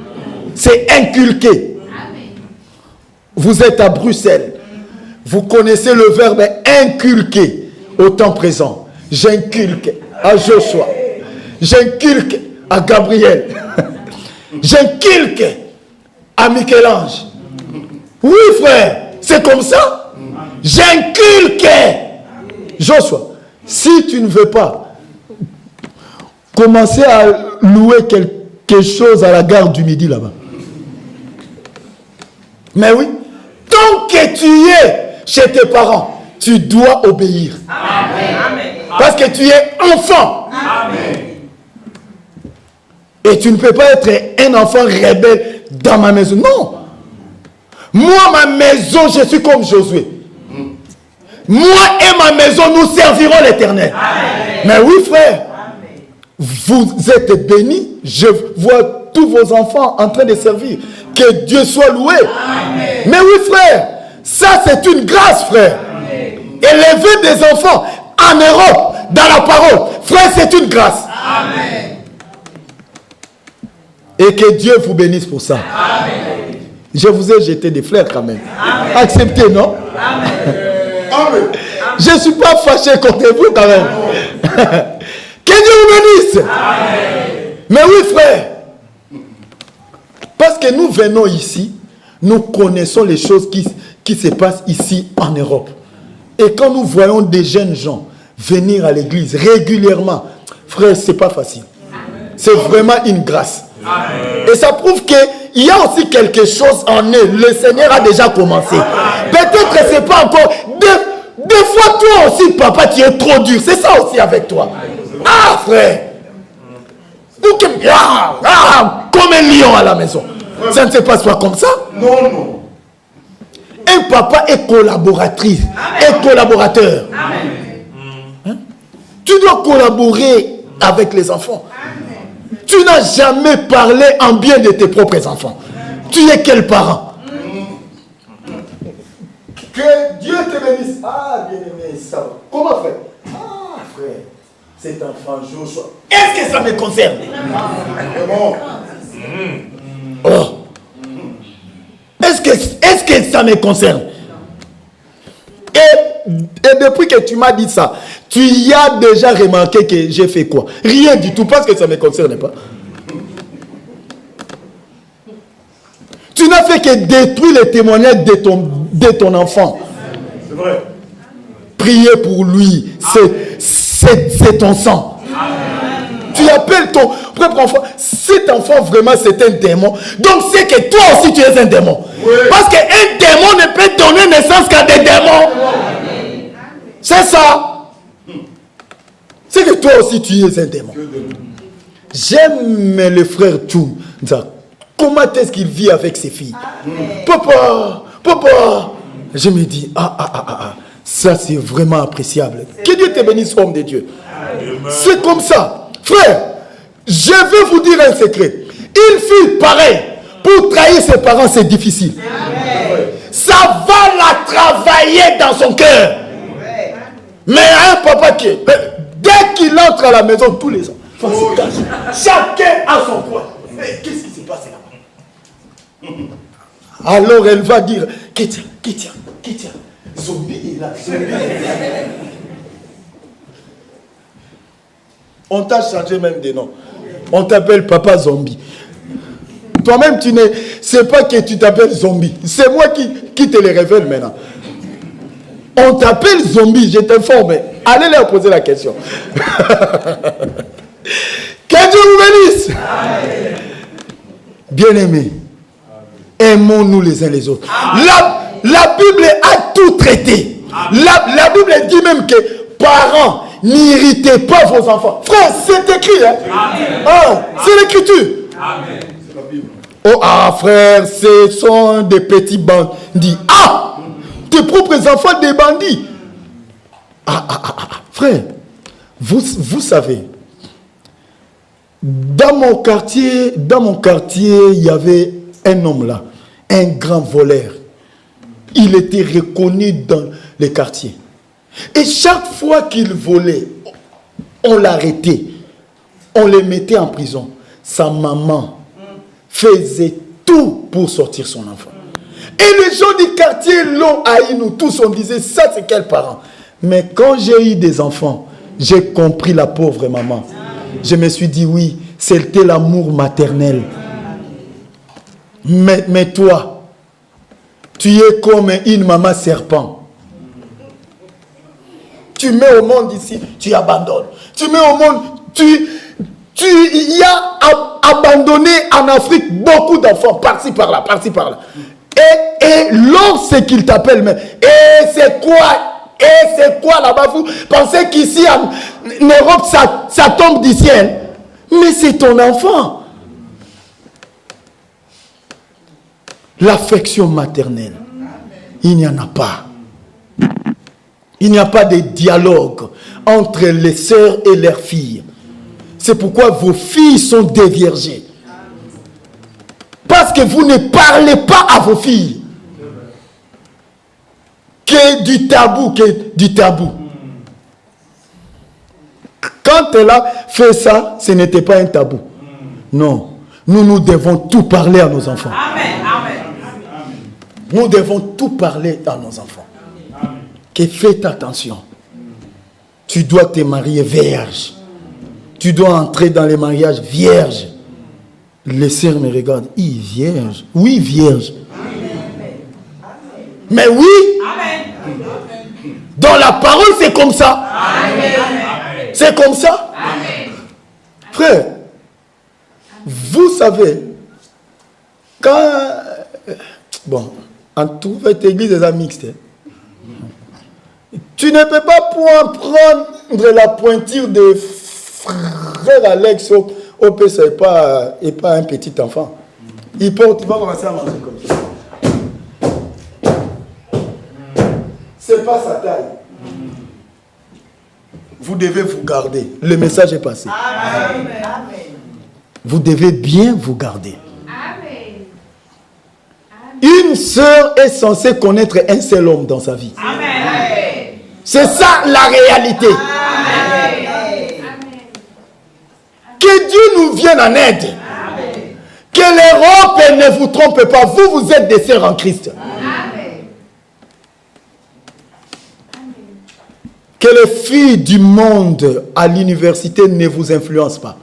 C'est inculquer. Vous êtes à Bruxelles. Vous connaissez le verbe inculquer au temps présent. J'inculque à Joshua. J'inculque à Gabriel. J'inculque à Michel-Ange. Oui, frère, c'est comme ça. J'inculque. Joshua, si tu ne veux pas commencer à louer quelque chose à la gare du Midi là-bas. Mais oui, tant que tu es chez tes parents, tu dois obéir. Amen. Parce que tu es enfant. Amen. Et tu ne peux pas être un enfant rebelle dans ma maison. Non. Moi, ma maison, je suis comme Josué. Moi et ma maison, nous servirons l'Éternel. Mais oui, frère. Vous êtes bénis. Je vois tous vos enfants en train de servir. Que Dieu soit loué. Amen. Mais oui, frère. Ça, c'est une grâce, frère. Élever des enfants en Europe, dans la parole. Frère, c'est une grâce. Amen. Et que Dieu vous bénisse pour ça. Amen. Je vous ai jeté des fleurs quand même. Amen. Acceptez, non? Amen. Je ne suis pas fâché contre vous quand même. Que Dieu vous bénisse. Amen. Mais oui, frère. Parce que nous venons ici, nous connaissons les choses qui se passent ici en Europe. Et quand nous voyons des jeunes gens venir à l'église régulièrement, frère, ce n'est pas facile. C'est vraiment une grâce. Amen. Et ça prouve qu'il y a aussi quelque chose en eux. Le Seigneur a déjà commencé. Peut-être que ce n'est pas encore... Des fois, toi aussi, papa, tu es trop dur. C'est ça aussi avec toi. Ah, frère. Comme un lion à la maison. Ça ne se passe pas comme ça. Non. Un papa est collaboratrice. Est collaborateur. Hein? Tu dois collaborer avec les enfants. Tu n'as jamais parlé en bien de tes propres enfants. Tu es quel parent? Que Dieu te bénisse. Ah, bien-aimé, ça va. Comment faire? Ah, frère, cet enfant Joshua. Est-ce que ça me concerne? Vraiment? Oh. Est-ce que ça me concerne? Et depuis que tu m'as dit ça, tu y as déjà remarqué que j'ai fait quoi? Rien du tout, parce que ça ne me concerne pas. Tu n'as fait que détruire les témoignages de ton enfant. C'est vrai. Prier pour lui, c'est ton sang. Amen. Tu appelles ton propre enfant. Cet enfant, vraiment, c'est un démon. Donc, c'est que toi aussi, tu es un démon. Oui. Parce qu'un démon ne peut donner naissance qu'à des démons. C'est ça. C'est que toi aussi, tu es un démon. J'aime le frère Tchou. Comment est-ce qu'il vit avec ses filles? Papa. Je me dis, ça c'est vraiment appréciable. Que Dieu te bénisse, homme de Dieu. C'est comme ça. Frère, je vais vous dire un secret. Une fille pareille, pour trahir ses parents, c'est difficile. Ça va la travailler dans son cœur. Mais un papa qui, dès qu'il entre à la maison, tous les ans, chacun a son coin. Mais qu'est-ce qui s'est passé là-bas? Alors elle va dire, Kétia, zombie est là, zombie. On t'a changé même des noms. On t'appelle papa zombie. Toi-même, tu ne sais pas que tu t'appelles zombie. C'est moi qui te le révèle maintenant. On t'appelle zombie, je t'informe. Allez leur poser la question. Que Dieu vous bénisse. Bien-aimés, aimons-nous les uns les autres. La Bible a tout traité. La Bible dit même que parents, n'irritez pas vos enfants. Frère, c'est écrit. Hein? C'est l'écriture. Oh, frère, ce sont des petits bandits. Tes propres enfants, des bandits. Frère, vous savez, dans mon quartier, il y avait un homme là, un grand voleur. Il était reconnu dans les quartiers. Et chaque fois qu'il volait, on l'arrêtait. On le mettait en prison. Sa maman faisait tout pour sortir son enfant. Et les gens du quartier l'ont haï, nous tous, on disait, ça c'est quel parent? Mais quand j'ai eu des enfants, j'ai compris la pauvre maman. Je me suis dit, oui, c'était l'amour maternel. Mais toi, tu es comme une maman serpent. Tu mets au monde ici, tu abandonnes. Tu mets au monde, il y a abandonné en Afrique beaucoup d'enfants, par-ci, par-là, par-ci, par-là. Et lorsqu'il t'appelle, et c'est quoi là-bas? Vous pensez qu'ici en Europe, ça tombe du ciel? Mais c'est ton enfant. L'affection maternelle, il n'y en a pas. Il n'y a pas de dialogue entre les sœurs et leurs filles. C'est pourquoi vos filles sont déviergées. Parce que vous ne parlez pas à vos filles. Que du tabou, Quand elle a fait ça, ce n'était pas un tabou. Non. Nous devons tout parler à nos enfants. Nous devons tout parler à nos enfants. Que faites attention. Tu dois te marier vierge. Tu dois entrer dans les mariages vierges. Les sœurs me regardent. Vierge. Oui, vierge. Mais oui. Dans la parole, c'est comme ça. C'est comme ça. Frère, vous savez, quand... Bon, en toute cette église des mixtes, tu ne peux pas prendre la pointure de frère Alex au PC et pas un petit enfant. Il va commencer à manger comme ça. C'est pas sa taille. Vous devez vous garder. Le message est passé. Amen. Vous devez bien vous garder. Amen. Une sœur est censée connaître un seul homme dans sa vie. Amen. C'est ça la réalité. Amen. Que Dieu nous vienne en aide. Amen. Que l'Europe ne vous trompe pas. Vous êtes des sœurs en Christ. Que les filles du monde à l'université ne vous influencent pas.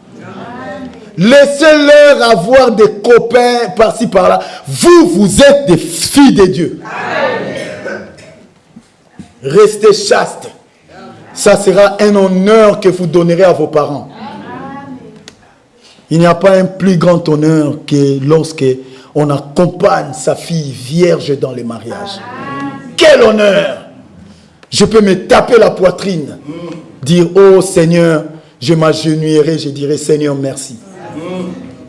Laissez-leur avoir des copains par-ci par-là. Vous êtes des filles de Dieu. Restez chastes. Ça sera un honneur que vous donnerez à vos parents. Il n'y a pas un plus grand honneur que lorsque on accompagne sa fille vierge dans les mariages. Quel honneur! Je peux me taper la poitrine, dire, oh Seigneur, je m'agenouillerai, je dirai, Seigneur, merci.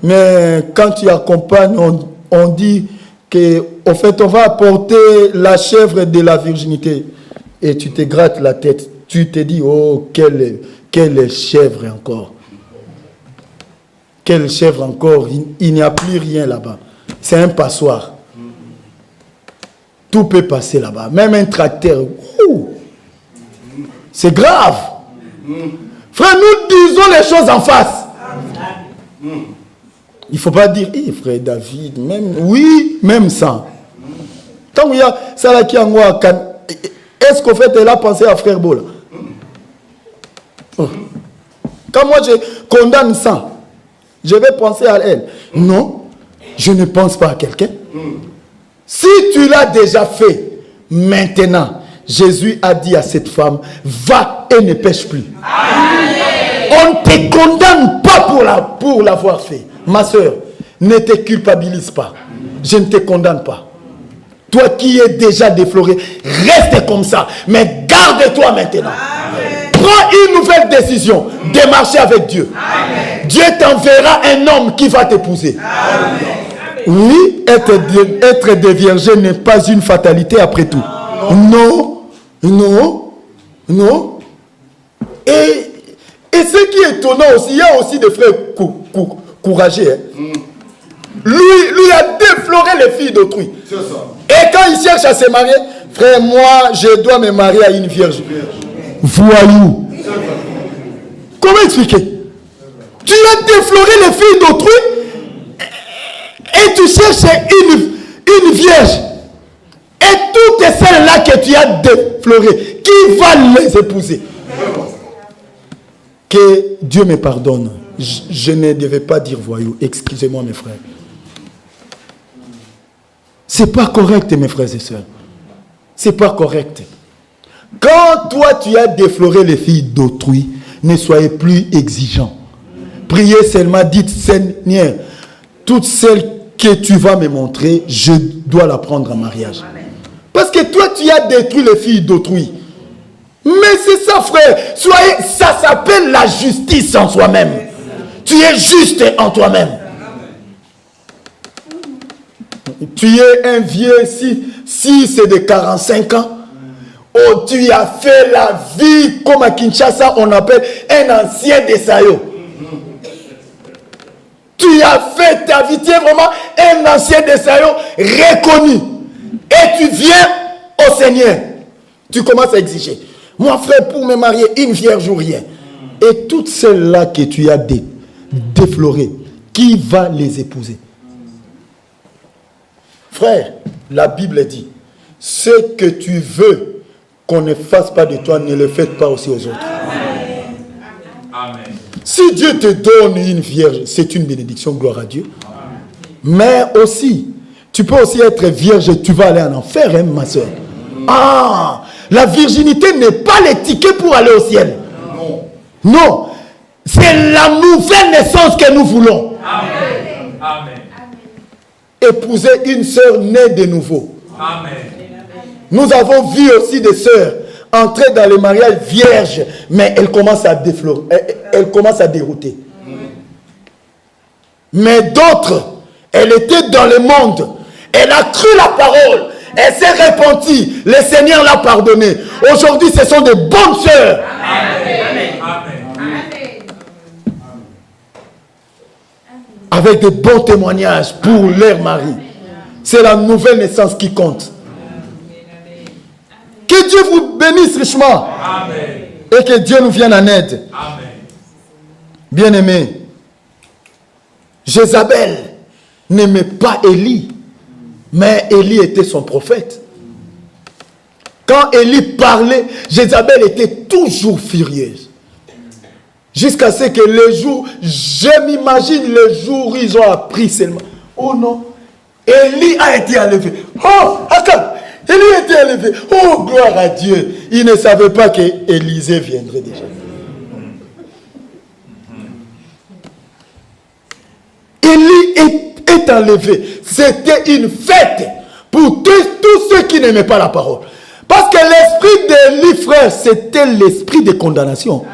Mais quand tu accompagnes, on dit qu'au fait, on va apporter la chèvre de la virginité. Et tu te grattes la tête. Tu te dis, oh, quelle chèvre encore. Quelle chèvre encore. Il n'y a plus rien là-bas. C'est un passoire. Tout peut passer là-bas. Même un tracteur. C'est grave. Frère, nous disons les choses en face. Il ne faut pas dire, frère David, même ça. Tant qu'il y a ça là qui est en moi, est-ce qu'au fait, elle a pensé à frère Bola? Quand moi je condamne ça, je vais penser à elle. Non, je ne pense pas à quelqu'un. Si tu l'as déjà fait, maintenant, Jésus a dit à cette femme, va et ne pêche plus. Amen. On ne te condamne pas pour l'avoir fait. Ma soeur, ne te culpabilise pas. Je ne te condamne pas. Toi qui es déjà défloré, reste comme ça. Mais garde-toi maintenant. Amen. Prends une nouvelle décision de marcher avec Dieu. Amen. Dieu t'enverra un homme qui va t'épouser. Oui, être déviergé n'est pas une fatalité après tout. Non. Et ce qui est étonnant aussi, il y a aussi des frères courageux. Lui a défloré les filles d'autrui. Et quand il cherche à se marier, Frère, moi, je dois me marier à une vierge. Voyou. Comment expliquer? Tu as défloré les filles d'autrui et tu cherches une vierge. Et toutes celles-là que tu as déflorées, qui va les épouser? Que Dieu me pardonne. Je ne devais pas dire voyou. Excusez-moi mes frères. C'est pas correct mes frères et sœurs. C'est pas correct. Quand toi tu as défloré les filles d'autrui, ne soyez plus exigeants. Priez seulement, dites Seigneur, toutes celles que tu vas me montrer, je dois la prendre en mariage. Parce que toi tu as détruit les filles d'autrui. Mais c'est ça frère, ça s'appelle la justice en soi-même. Tu es juste en toi-même. Tu es un vieux, si c'est de 45 ans, oh, tu as fait la vie, comme à Kinshasa, on appelle un ancien de Sayo. Tu as fait ta vie, tu es vraiment un ancien de Sayo reconnu. Et tu viens au Seigneur. Tu commences à exiger. Moi, frère, pour me marier, une vierge ou rien. Et toutes celles-là que tu as déflorées, qui va les épouser? Frère, la Bible dit, ce que tu veux qu'on ne fasse pas de toi, ne le faites pas aussi aux autres. Amen. Si Dieu te donne une vierge, c'est une bénédiction, gloire à Dieu. Mais aussi, tu peux aussi être vierge et tu vas aller en enfer, hein, ma soeur. Ah, la virginité n'est pas le ticket pour aller au ciel. Non, c'est la nouvelle naissance que nous voulons. Amen. Amen. Épouser une sœur née de nouveau. Amen. Nous avons vu aussi des sœurs entrer dans le mariage vierge, mais elles commencent à déflorer, elles commencent à dérouter. Mais d'autres, elle était dans le monde, elle a cru la parole, elle s'est repentie, le Seigneur l'a pardonné. Aujourd'hui, ce sont de bonnes sœurs. Amen. Amen. Avec de bons témoignages pour leur mari. C'est la nouvelle naissance qui compte. Que Dieu vous bénisse richement. Amen. Et que Dieu nous vienne en aide. Amen. Bien-aimés, Jézabel n'aimait pas Élie, mais Élie était son prophète. Quand Élie parlait, Jézabel était toujours furieuse. Jusqu'à ce que le jour, je m'imagine le jour où ils ont appris seulement. Oh non, Élie a été enlevé. Oh, attends, Élie a été enlevé. Oh, gloire à Dieu. Il ne savait pas que Élisée viendrait déjà. Élie est enlevé. C'était une fête pour tous ceux qui n'aimaient pas la parole. Parce que l'esprit d'Élie, frère, c'était l'esprit de condamnation.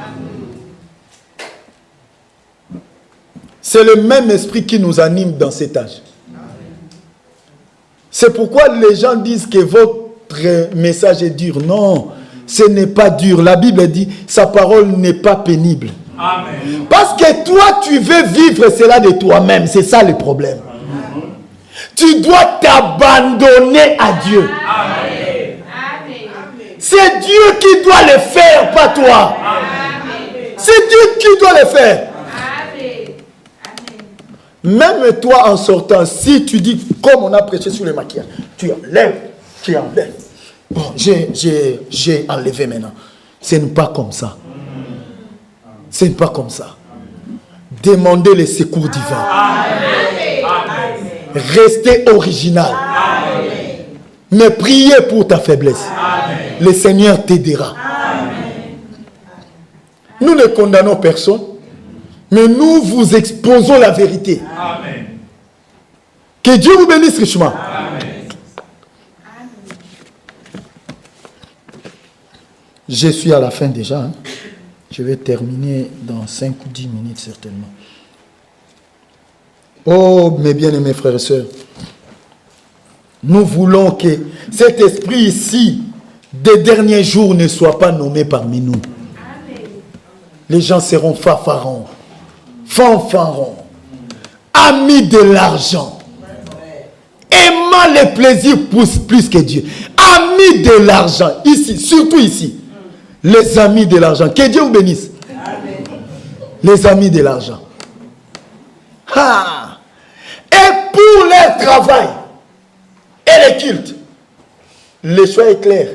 C'est le même esprit qui nous anime dans cet âge. C'est pourquoi les gens disent que votre message est dur. Non, ce n'est pas dur. La Bible dit, sa parole n'est pas pénible. Amen. Parce que toi, tu veux vivre cela de toi-même. C'est ça le problème. Tu dois t'abandonner à Dieu. Amen. C'est Dieu qui doit le faire, pas toi. C'est Dieu qui doit le faire. Même toi en sortant, si tu dis, comme on a prêché sur le maquillage, tu enlèves. Bon, j'ai enlevé maintenant. Ce n'est pas comme ça. Ce n'est pas comme ça. Demandez le secours divin. Restez original. Mais priez pour ta faiblesse. Le Seigneur t'aidera. Nous ne condamnons personne. Mais nous vous exposons la vérité. Amen. Que Dieu vous bénisse richement. Amen. Je suis à la fin déjà. Hein. Je vais terminer dans 5 ou 10 minutes certainement. Oh, mes bien-aimés frères et sœurs. Nous voulons que cet esprit ici, des derniers jours, ne soit pas nommé parmi nous. Les gens seront fanfarons. Fanfarons, amis de l'argent, aimant les plaisirs plus que Dieu, Amis de l'argent. Ici, surtout ici. Les amis de l'argent. Que Dieu vous bénisse. Amen. Les amis de l'argent. Ah. Et pour leur travail et les cultes, le choix est clair.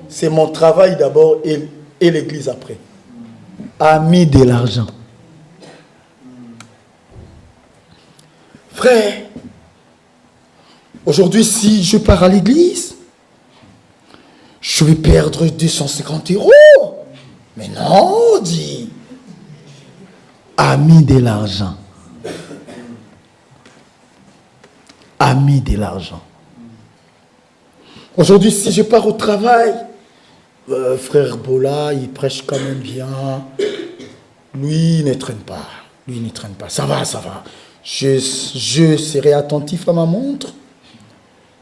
C'est mon travail d'abord et l'église après. Amis de l'argent. Frère, aujourd'hui, si je pars à l'église, je vais perdre 250 €. Mais non, dit. Amis de l'argent. Amis de l'argent. Aujourd'hui, si je pars au travail, frère Bola, il prêche quand même bien. Lui, il ne traîne pas. Lui, il ne traîne pas. Ça va, ça va. Je serai attentif à ma montre.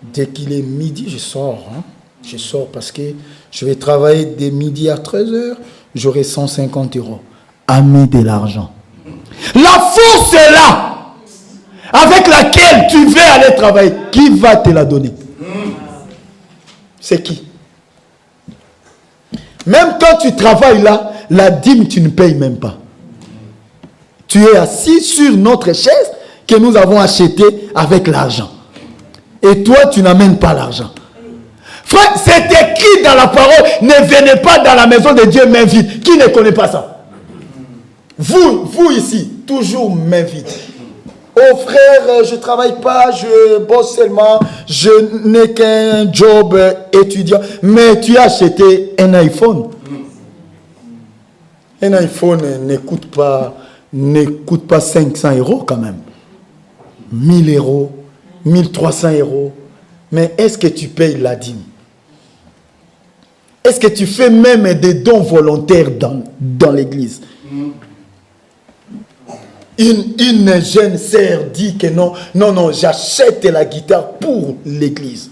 Dès qu'il est midi, je sors. Hein. Je sors parce que je vais travailler dès midi à 13h. J'aurai 150 €. Amis de l'argent. La force est là. Avec laquelle tu veux aller travailler. Qui va te la donner? C'est qui? Même quand tu travailles là, la dîme, tu ne payes même pas. Tu es assis sur notre chaise que nous avons achetée avec l'argent. Et toi, tu n'amènes pas l'argent. Frère, c'est écrit dans la parole, ne venez pas dans la maison de Dieu main vide. Qui ne connaît pas ça? Vous ici, toujours main vide. Oh frère, je ne travaille pas, je bosse seulement, je n'ai qu'un job étudiant. Mais tu as acheté un iPhone. Un iPhone ne coûte pas 500 € quand même. 1000 €, 1300 €. Mais est-ce que tu payes la dîme? Est-ce que tu fais même des dons volontaires dans l'église? Une jeune sœur dit que non, j'achète la guitare pour l'église.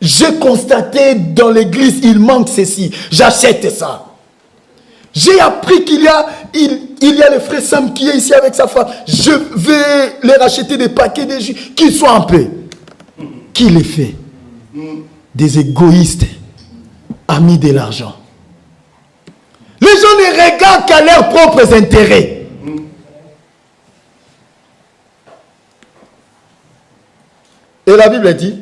J'ai constaté dans l'église, il manque ceci, j'achète ça. J'ai appris qu'il y a le frère Sam qui est ici avec sa femme. Je vais leur acheter des paquets de jus, qu'ils soient en paix. Qui les fait? Des égoïstes, amis de l'argent. Les gens ne regardent qu'à leurs propres intérêts. Et la Bible dit,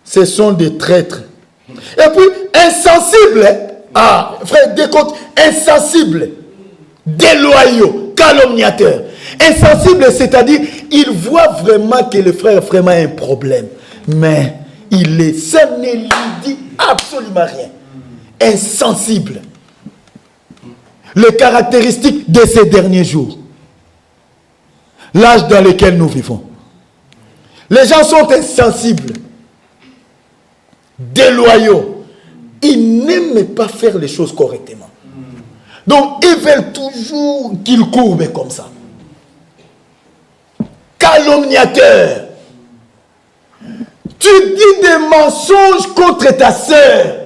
ce sont des traîtres. Et puis, insensibles. Ah, frère, décompte, insensibles, déloyaux, calomniateurs. Insensibles, c'est-à-dire, ils voient vraiment que le frère vraiment a un problème. Mais ça ne lui dit absolument rien. Insensible. Les caractéristiques de ces derniers jours. L'âge dans lequel nous vivons. Les gens sont insensibles. Déloyaux. Ils n'aiment pas faire les choses correctement. Donc, ils veulent toujours qu'ils courbent comme ça. Calomniateurs. Tu dis des mensonges contre ta sœur.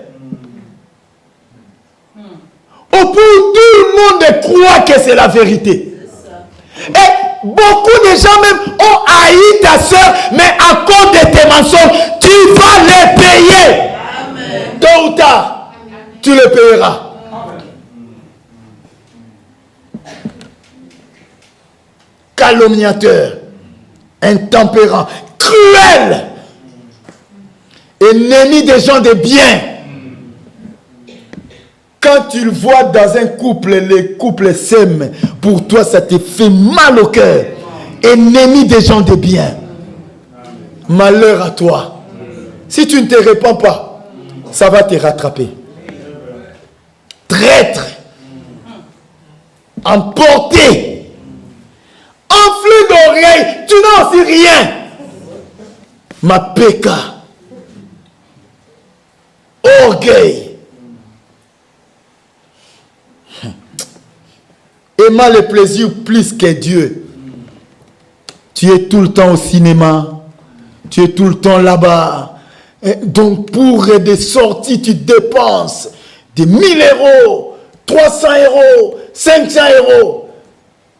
Au point où tout le monde croit que c'est la vérité. Et beaucoup de gens même ont haï ta sœur, mais à cause de tes mensonges, tu vas les payer. Amen. Tôt ou tard, tu les payeras. Calomniateur, intempérant, cruel, ennemi des gens de bien. Quand tu le vois dans un couple, les couples s'aiment. Pour toi, ça te fait mal au cœur. Ennemi des gens de bien. Malheur à toi. Si tu ne te répands pas, ça va te rattraper. Traître. Emporté. Enflé d'oreilles. Tu n'en sais rien. Ma péca. Orgueil. Aimant le plaisir plus que Dieu. Tu es tout le temps au cinéma. Tu es tout le temps là-bas. Et donc pour des sorties, tu dépenses des 1000 €, 300 €, 500 €.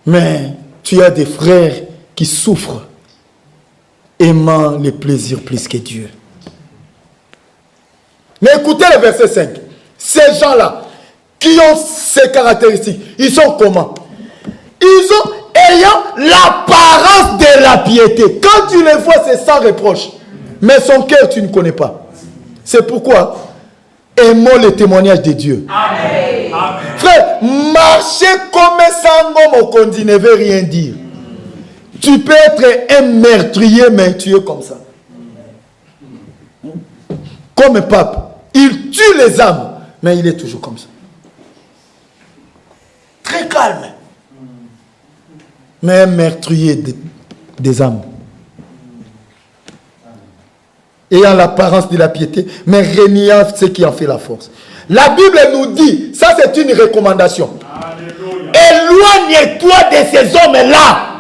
Mais tu as des frères qui souffrent. Aimant le plaisir plus que Dieu. Mais écoutez le verset 5. Ces gens-là, qui ont ces caractéristiques, ils sont comment? Ils ont, ayant l'apparence de la piété. Quand tu les vois, c'est sans reproche. Mais son cœur, tu ne connais pas. C'est pourquoi aimons le témoignage de Dieu. Amen. Amen. Frère, marcher comme un homme au condi ne veut rien dire. Tu peux être un meurtrier, mais tu es comme ça. Comme un pape. Il tue les âmes, mais il est toujours comme ça. Très calme. Mais un meurtrier des âmes. Ayant l'apparence de la piété, mais reniant ce qui en fait la force. La Bible nous dit, ça c'est une recommandation. Éloigne-toi de ces hommes-là.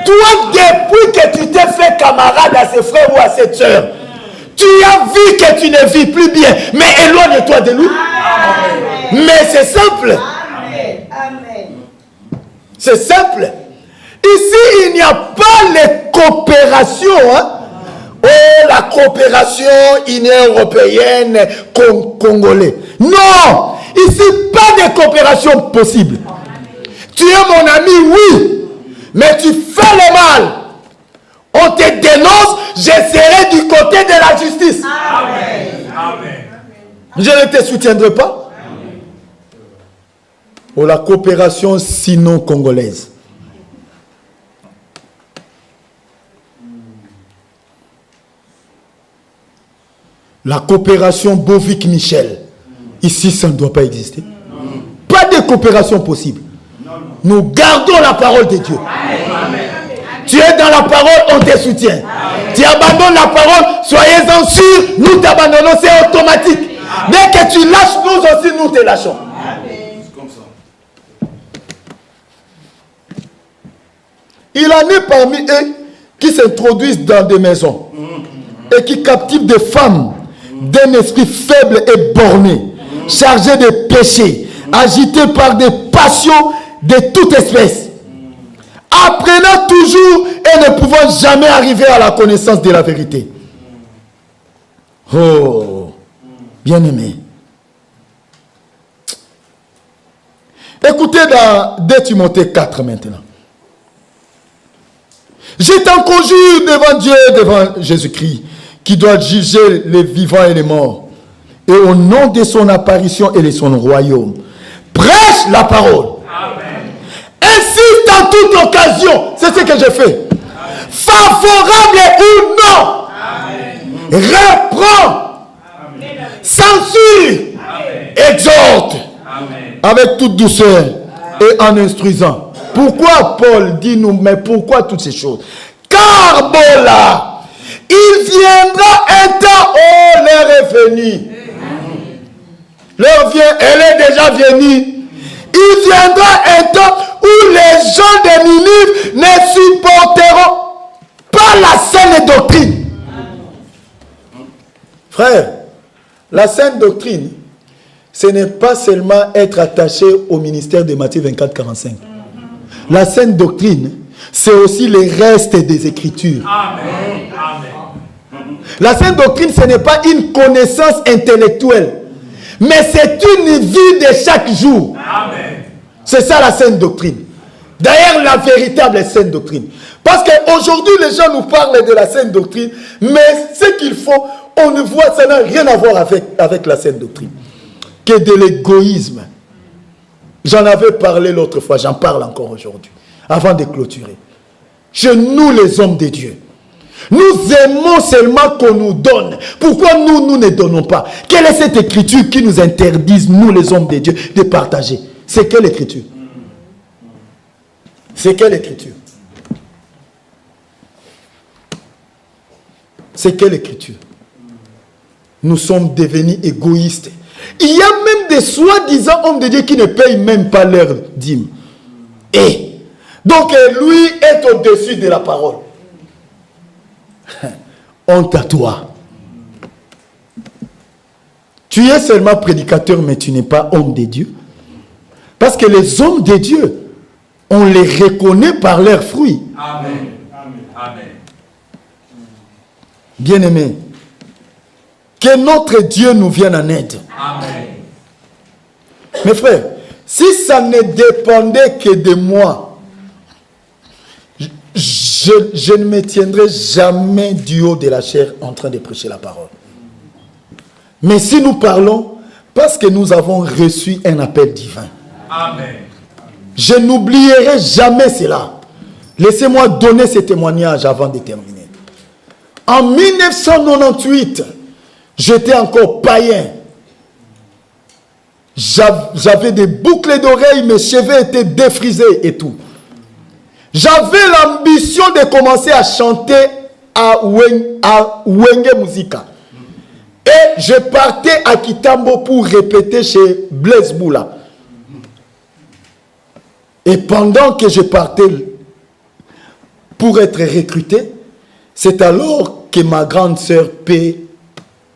Toi, depuis que tu t'es fait camarade à ses frères ou à ses sœurs, tu as vu que tu ne vis plus bien, mais éloigne-toi de lui. Mais c'est simple. C'est simple. Ici, il n'y a pas les coopérations. Hein? Oh, la coopération Union européenne, congolais. Non! Ici, pas de coopération possible. Tu es mon ami, oui. Mais tu fais le mal. On te dénonce, je serai du côté de la justice. Amen. Amen. Je ne te soutiendrai pas. Pour la coopération sinon congolaise. La coopération Bovic-Michel. Ici, ça ne doit pas exister. Pas de coopération possible. Nous gardons la parole de Dieu. Tu es dans la parole, on te soutient. Tu abandonnes la parole, soyez-en sûrs, nous t'abandonnons, c'est automatique. Dès que tu lâches, nous aussi, nous te lâchons. Il en est parmi eux qui s'introduisent dans des maisons et qui captivent des femmes d'un esprit faible et borné, chargé de péchés, agité par des passions de toute espèce, apprenant toujours et ne pouvant jamais arriver à la connaissance de la vérité. Oh, bien-aimé. Écoutez dans 2 Timothée 4 maintenant. Je t'en conjure devant Dieu, devant Jésus-Christ, qui doit juger les vivants et les morts. Et au nom de son apparition et de son royaume, prêche la parole. Amen. Insiste en toute occasion. C'est ce que je fais. Favorable ou non. Amen. Reprends. Amen. Censure. Amen. Exhorte. Amen. Avec toute douceur. Amen. Et en instruisant. Pourquoi Paul dit-nous, mais pourquoi toutes ces choses? Car voilà. Il viendra un temps, oh, l'heure est venue. L'heure vient, elle est déjà venue. Il viendra un temps où les gens de Ninive ne supporteront pas la saine doctrine. Frère, la saine doctrine, ce n'est pas seulement être attaché au ministère de Matthieu 24-45. La saine doctrine, c'est aussi les restes des Écritures. Amen. Amen. La saine doctrine, ce n'est pas une connaissance intellectuelle, mais c'est une vie de chaque jour. Amen. C'est ça la saine doctrine. D'ailleurs, la véritable saine doctrine. Parce qu'aujourd'hui, les gens nous parlent de la saine doctrine, mais ce qu'il faut, on ne voit, ça n'a rien à voir avec la saine doctrine. Que de l'égoïsme. J'en avais parlé l'autre fois, j'en parle encore aujourd'hui, avant de clôturer. Chez nous, les hommes de Dieu, nous aimons seulement qu'on nous donne. Pourquoi nous ne donnons pas? Quelle est cette écriture qui nous interdise, nous les hommes de Dieu, de partager? C'est quelle écriture? C'est quelle écriture? C'est quelle écriture? Nous sommes devenus égoïstes. Il y a même des soi-disant hommes de Dieu qui ne payent même pas leur dîme. Et donc lui est au-dessus de la parole. Honte à toi. Tu es seulement prédicateur, mais tu n'es pas homme de Dieu. Parce que les hommes de Dieu, on les reconnaît par leurs fruits. Amen. Amen. Bien-aimé, que Que notre Dieu nous vienne en aide. Amen. Mes frères, si ça ne dépendait que de moi, je ne me tiendrai jamais du haut de la chair en train de prêcher la parole. Mais si nous parlons, parce que nous avons reçu un appel divin. Amen. Je n'oublierai jamais cela. Laissez-moi donner ce témoignage avant de terminer. En 1998, j'étais encore païen. J'avais des boucles d'oreilles, mes cheveux étaient défrisés et tout. J'avais l'ambition de commencer à chanter à Wenge Musica. Et je partais à Kitambo pour répéter chez Blaise Boula. Et pendant que je partais pour être recruté, c'est alors que ma grande sœur, paix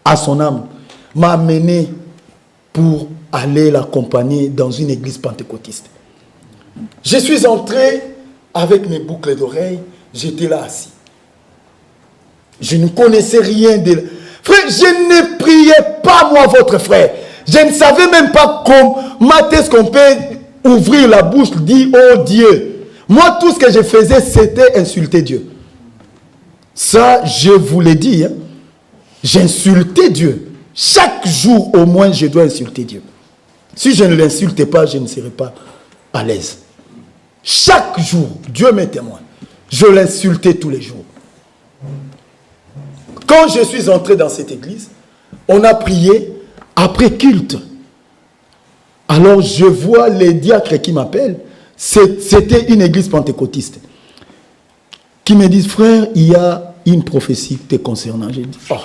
à son âme, m'a amené pour aller l'accompagner dans une église pentecôtiste. Je suis entré avec mes boucles d'oreilles, j'étais là assis. Je ne connaissais rien de... Frère, je ne priais pas, moi, votre frère. Je ne savais même pas comment est-ce qu'on peut ouvrir la bouche, dire « Oh Dieu ». Moi, tout ce que je faisais, c'était insulter Dieu. Ça, je vous l'ai dit. Hein. J'insultais Dieu. Chaque jour, au moins, je dois insulter Dieu. Si je ne l'insulte pas, je ne serai pas à l'aise. Chaque jour, Dieu m'est témoin. Je l'insultais tous les jours. Quand je suis entré dans cette église, on a prié après culte. Alors je vois les diacres qui m'appellent. C'était une église pentecôtiste. Qui me disent, frère, il y a une prophétie te concernant. J'ai dit, oh,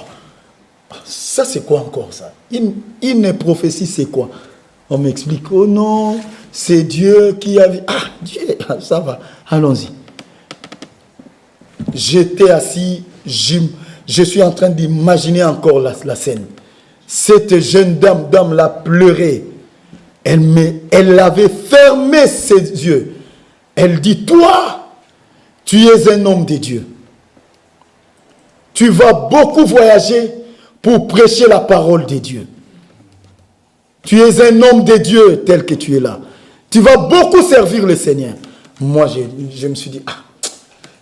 ça c'est quoi encore ça? Une prophétie c'est quoi? On m'explique, oh non, c'est Dieu qui a vu. Ah, Dieu, ça va, allons-y. J'étais assis, je suis en train d'imaginer encore la scène. Cette jeune dame l'a pleuré. Elle avait fermé ses yeux. Elle dit, toi, tu es un homme de Dieu. Tu vas beaucoup voyager pour prêcher la parole de Dieu. Tu es un homme de Dieu tel que tu es là. Tu vas beaucoup servir le Seigneur. Moi, je me suis dit,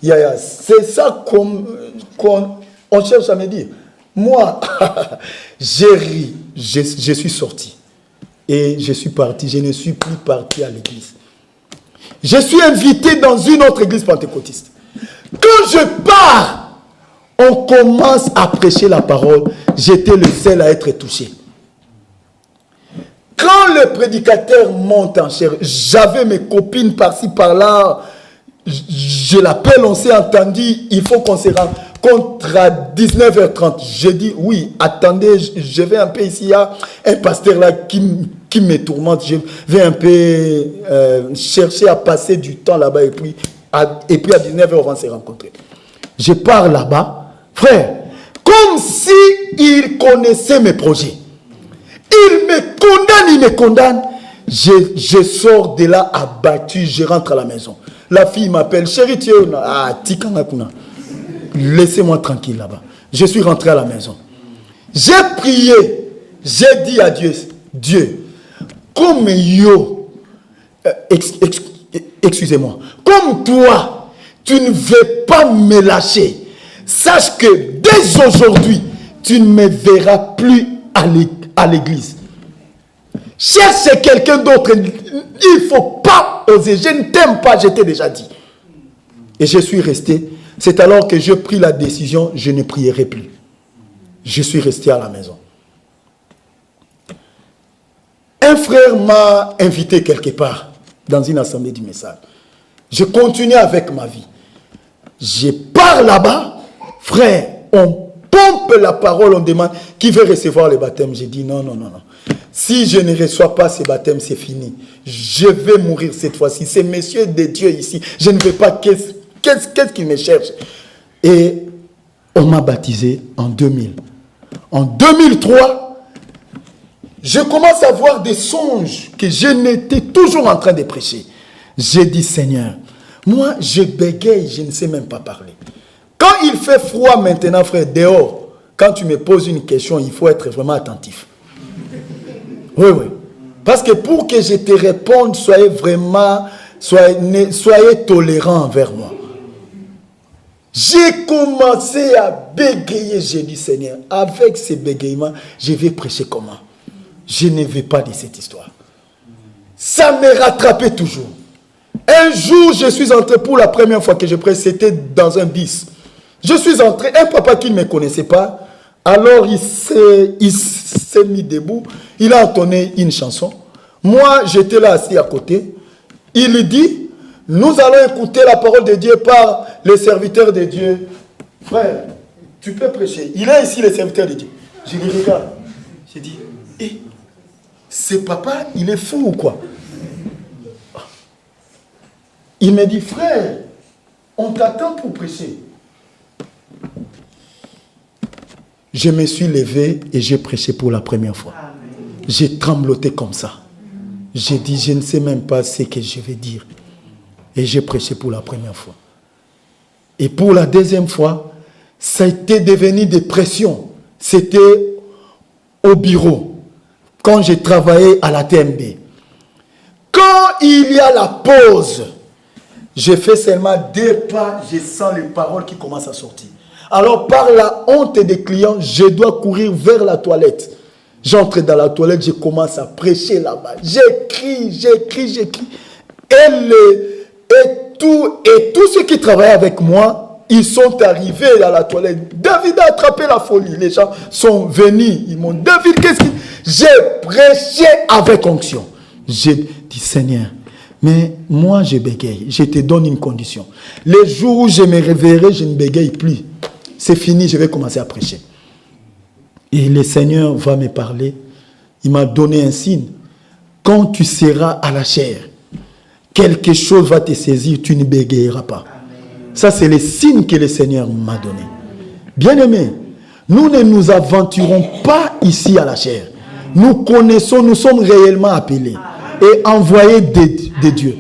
c'est ça qu'on cherche à me dire. Moi, j'ai ri, je suis sorti. Et je suis parti, je ne suis plus parti à l'église. Je suis invité dans une autre église pentecôtiste. Quand je pars, on commence à prêcher la parole. J'étais le seul à être touché. Quand le prédicateur monte en chair, j'avais mes copines par-ci, par-là. Je l'appelle, on s'est entendu, il faut qu'on se rencontre à 19h30. Je dis, oui, attendez, je vais un peu ici, il y a un pasteur là qui me tourmente. Je vais un peu chercher à passer du temps là-bas et puis à 19h, on va se rencontrer. Je pars là-bas, frère, comme si il connaissait mes projets. Il me condamne. Je sors de là abattu, je rentre à la maison. La fille m'appelle, chérie, tu es où? Ah, Tikangakuna. Laissez-moi tranquille là-bas. Je suis rentré à la maison. J'ai prié. J'ai dit à Dieu, Dieu, comme yo, excusez-moi, comme toi, tu ne veux pas me lâcher. Sache que dès aujourd'hui, tu ne me verras plus à l'église. Cherche quelqu'un d'autre. Il ne faut pas oser. Je ne t'aime pas, je t'ai déjà dit. Et je suis resté. C'est alors que j'ai pris la décision, je ne prierai plus. Je suis resté à la maison. Un frère m'a invité quelque part, dans une assemblée du message. Je continue avec ma vie. Je pars là-bas, frère, on pompe la parole, on demande qui veut recevoir le baptême. J'ai dit non. Si je ne reçois pas ce baptême, c'est fini. Je vais mourir cette fois-ci. C'est messieurs de Dieu ici. Je ne veux pas. Qu'est-ce qui me cherche? Et on m'a baptisé en 2000. En 2003, je commence à avoir des songes que je n'étais toujours en train de prêcher. J'ai dit, Seigneur, moi, je bégaye, je ne sais même pas parler. Quand il fait froid maintenant, frère, dehors, quand tu me poses une question, il faut être vraiment attentif. Oui, oui. Parce que pour que je te réponde, soyez tolérants envers moi. J'ai commencé à bégayer, j'ai dit Seigneur, avec ces bégayements, je vais prêcher comment? Je ne vais pas de cette histoire. Ça me rattrapait toujours. Un jour, je suis entré pour la première fois que je prêche, c'était dans un bus. Je suis entré, un papa qui ne me connaissait pas, alors il s'est mis debout, il a entonné une chanson. Moi, j'étais là assis à côté. Il dit, nous allons écouter la parole de Dieu par les serviteurs de Dieu. Frère, tu peux prêcher. Il est ici, les serviteurs de Dieu. Je les regarde. J'ai dit, ce papa, il est fou ou quoi? Il me dit, frère, on t'attend pour prêcher. Je me suis levé et j'ai prêché pour la première fois. J'ai trembloté comme ça. J'ai dit, je ne sais même pas ce que je vais dire. Et j'ai prêché pour la première fois. Et pour la deuxième fois, ça a été devenu des pressions. C'était au bureau, quand j'ai travaillé à la TMB. Quand il y a la pause, je fais seulement 2 pas, je sens les paroles qui commencent à sortir. Alors par la honte des clients, je dois courir vers la toilette. J'entre dans la toilette, je commence à prêcher là-bas. J'écris. Et tous ceux qui travaillaient avec moi, ils sont arrivés à la toilette. David a attrapé la folie. Les gens sont venus. Ils m'ont dit, David, qu'est-ce que... J'ai prêché avec onction. J'ai dit, Seigneur, mais moi je bégaye. Je te donne une condition. Les jours où je me réveillerai, je ne bégaye plus. C'est fini, je vais commencer à prêcher. Et le Seigneur va me parler. Il m'a donné un signe. Quand tu seras à la chair, quelque chose va te saisir, tu ne bégayeras pas. Ça, c'est le signe que le Seigneur m'a donné. Bien-aimés, nous ne nous aventurons pas ici à la chair. Nous connaissons, nous sommes réellement appelés et envoyés de Dieu.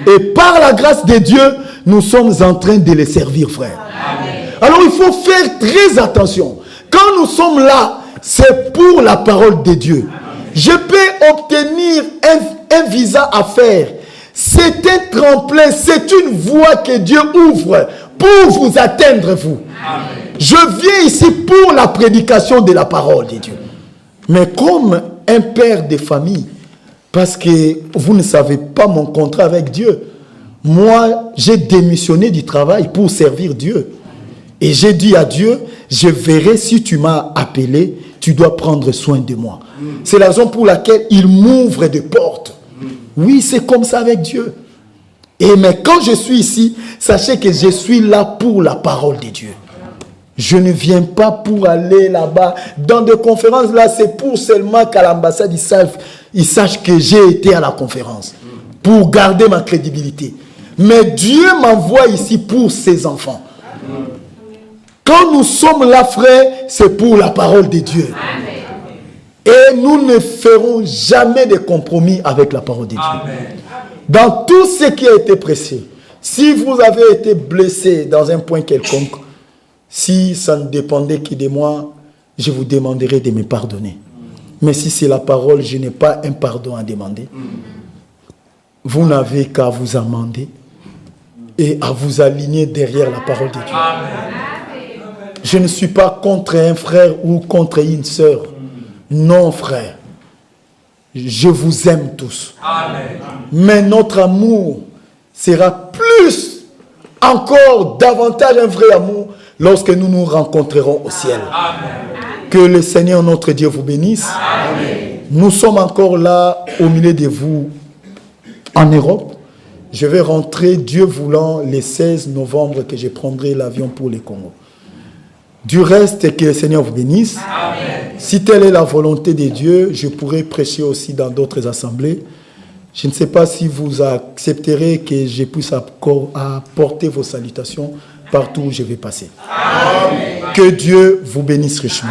Et par la grâce de Dieu, nous sommes en train de les servir, frère. Alors, il faut faire très attention. Quand nous sommes là, c'est pour la parole de Dieu. Je peux obtenir un visa à faire. C'est un tremplin, c'est une voie que Dieu ouvre pour vous atteindre, vous. Amen. Je viens ici pour la prédication de la parole de Dieu. Mais comme un père de famille, parce que vous ne savez pas mon contrat avec Dieu, moi, j'ai démissionné du travail pour servir Dieu. Et j'ai dit à Dieu, je verrai si tu m'as appelé, tu dois prendre soin de moi. C'est la raison pour laquelle il m'ouvre des portes. Oui, c'est comme ça avec Dieu. Mais quand je suis ici, sachez que je suis là pour la parole de Dieu. Je ne viens pas pour aller là-bas. Dans des conférences, là, c'est pour seulement qu'à l'ambassade, ils sachent que j'ai été à la conférence. Pour garder ma crédibilité. Mais Dieu m'envoie ici pour ses enfants. Quand nous sommes là, frère, c'est pour la parole de Dieu. Et nous ne ferons jamais de compromis avec la parole de Dieu. Amen. Dans tout ce qui a été prêché, si vous avez été blessé dans un point quelconque, si ça ne dépendait que de moi, je vous demanderai de me pardonner. Mais si c'est la parole, je n'ai pas un pardon à demander. Vous n'avez qu'à vous amender et à vous aligner derrière la parole de Dieu. Amen. Je ne suis pas contre un frère ou contre une sœur. Non, frère. Je vous aime tous. Amen. Mais notre amour sera plus, encore davantage un vrai amour lorsque nous nous rencontrerons au ciel. Amen. Que le Seigneur notre Dieu vous bénisse. Amen. Nous sommes encore là au milieu de vous en Europe. Je vais rentrer, Dieu voulant, le 16 novembre que je prendrai l'avion pour le Congo. Du reste, que le Seigneur vous bénisse. Amen. Si telle est la volonté de Dieu, je pourrai prêcher aussi dans d'autres assemblées. Je ne sais pas si vous accepterez que je puisse apporter vos salutations partout où je vais passer. Amen. Que Dieu vous bénisse richement.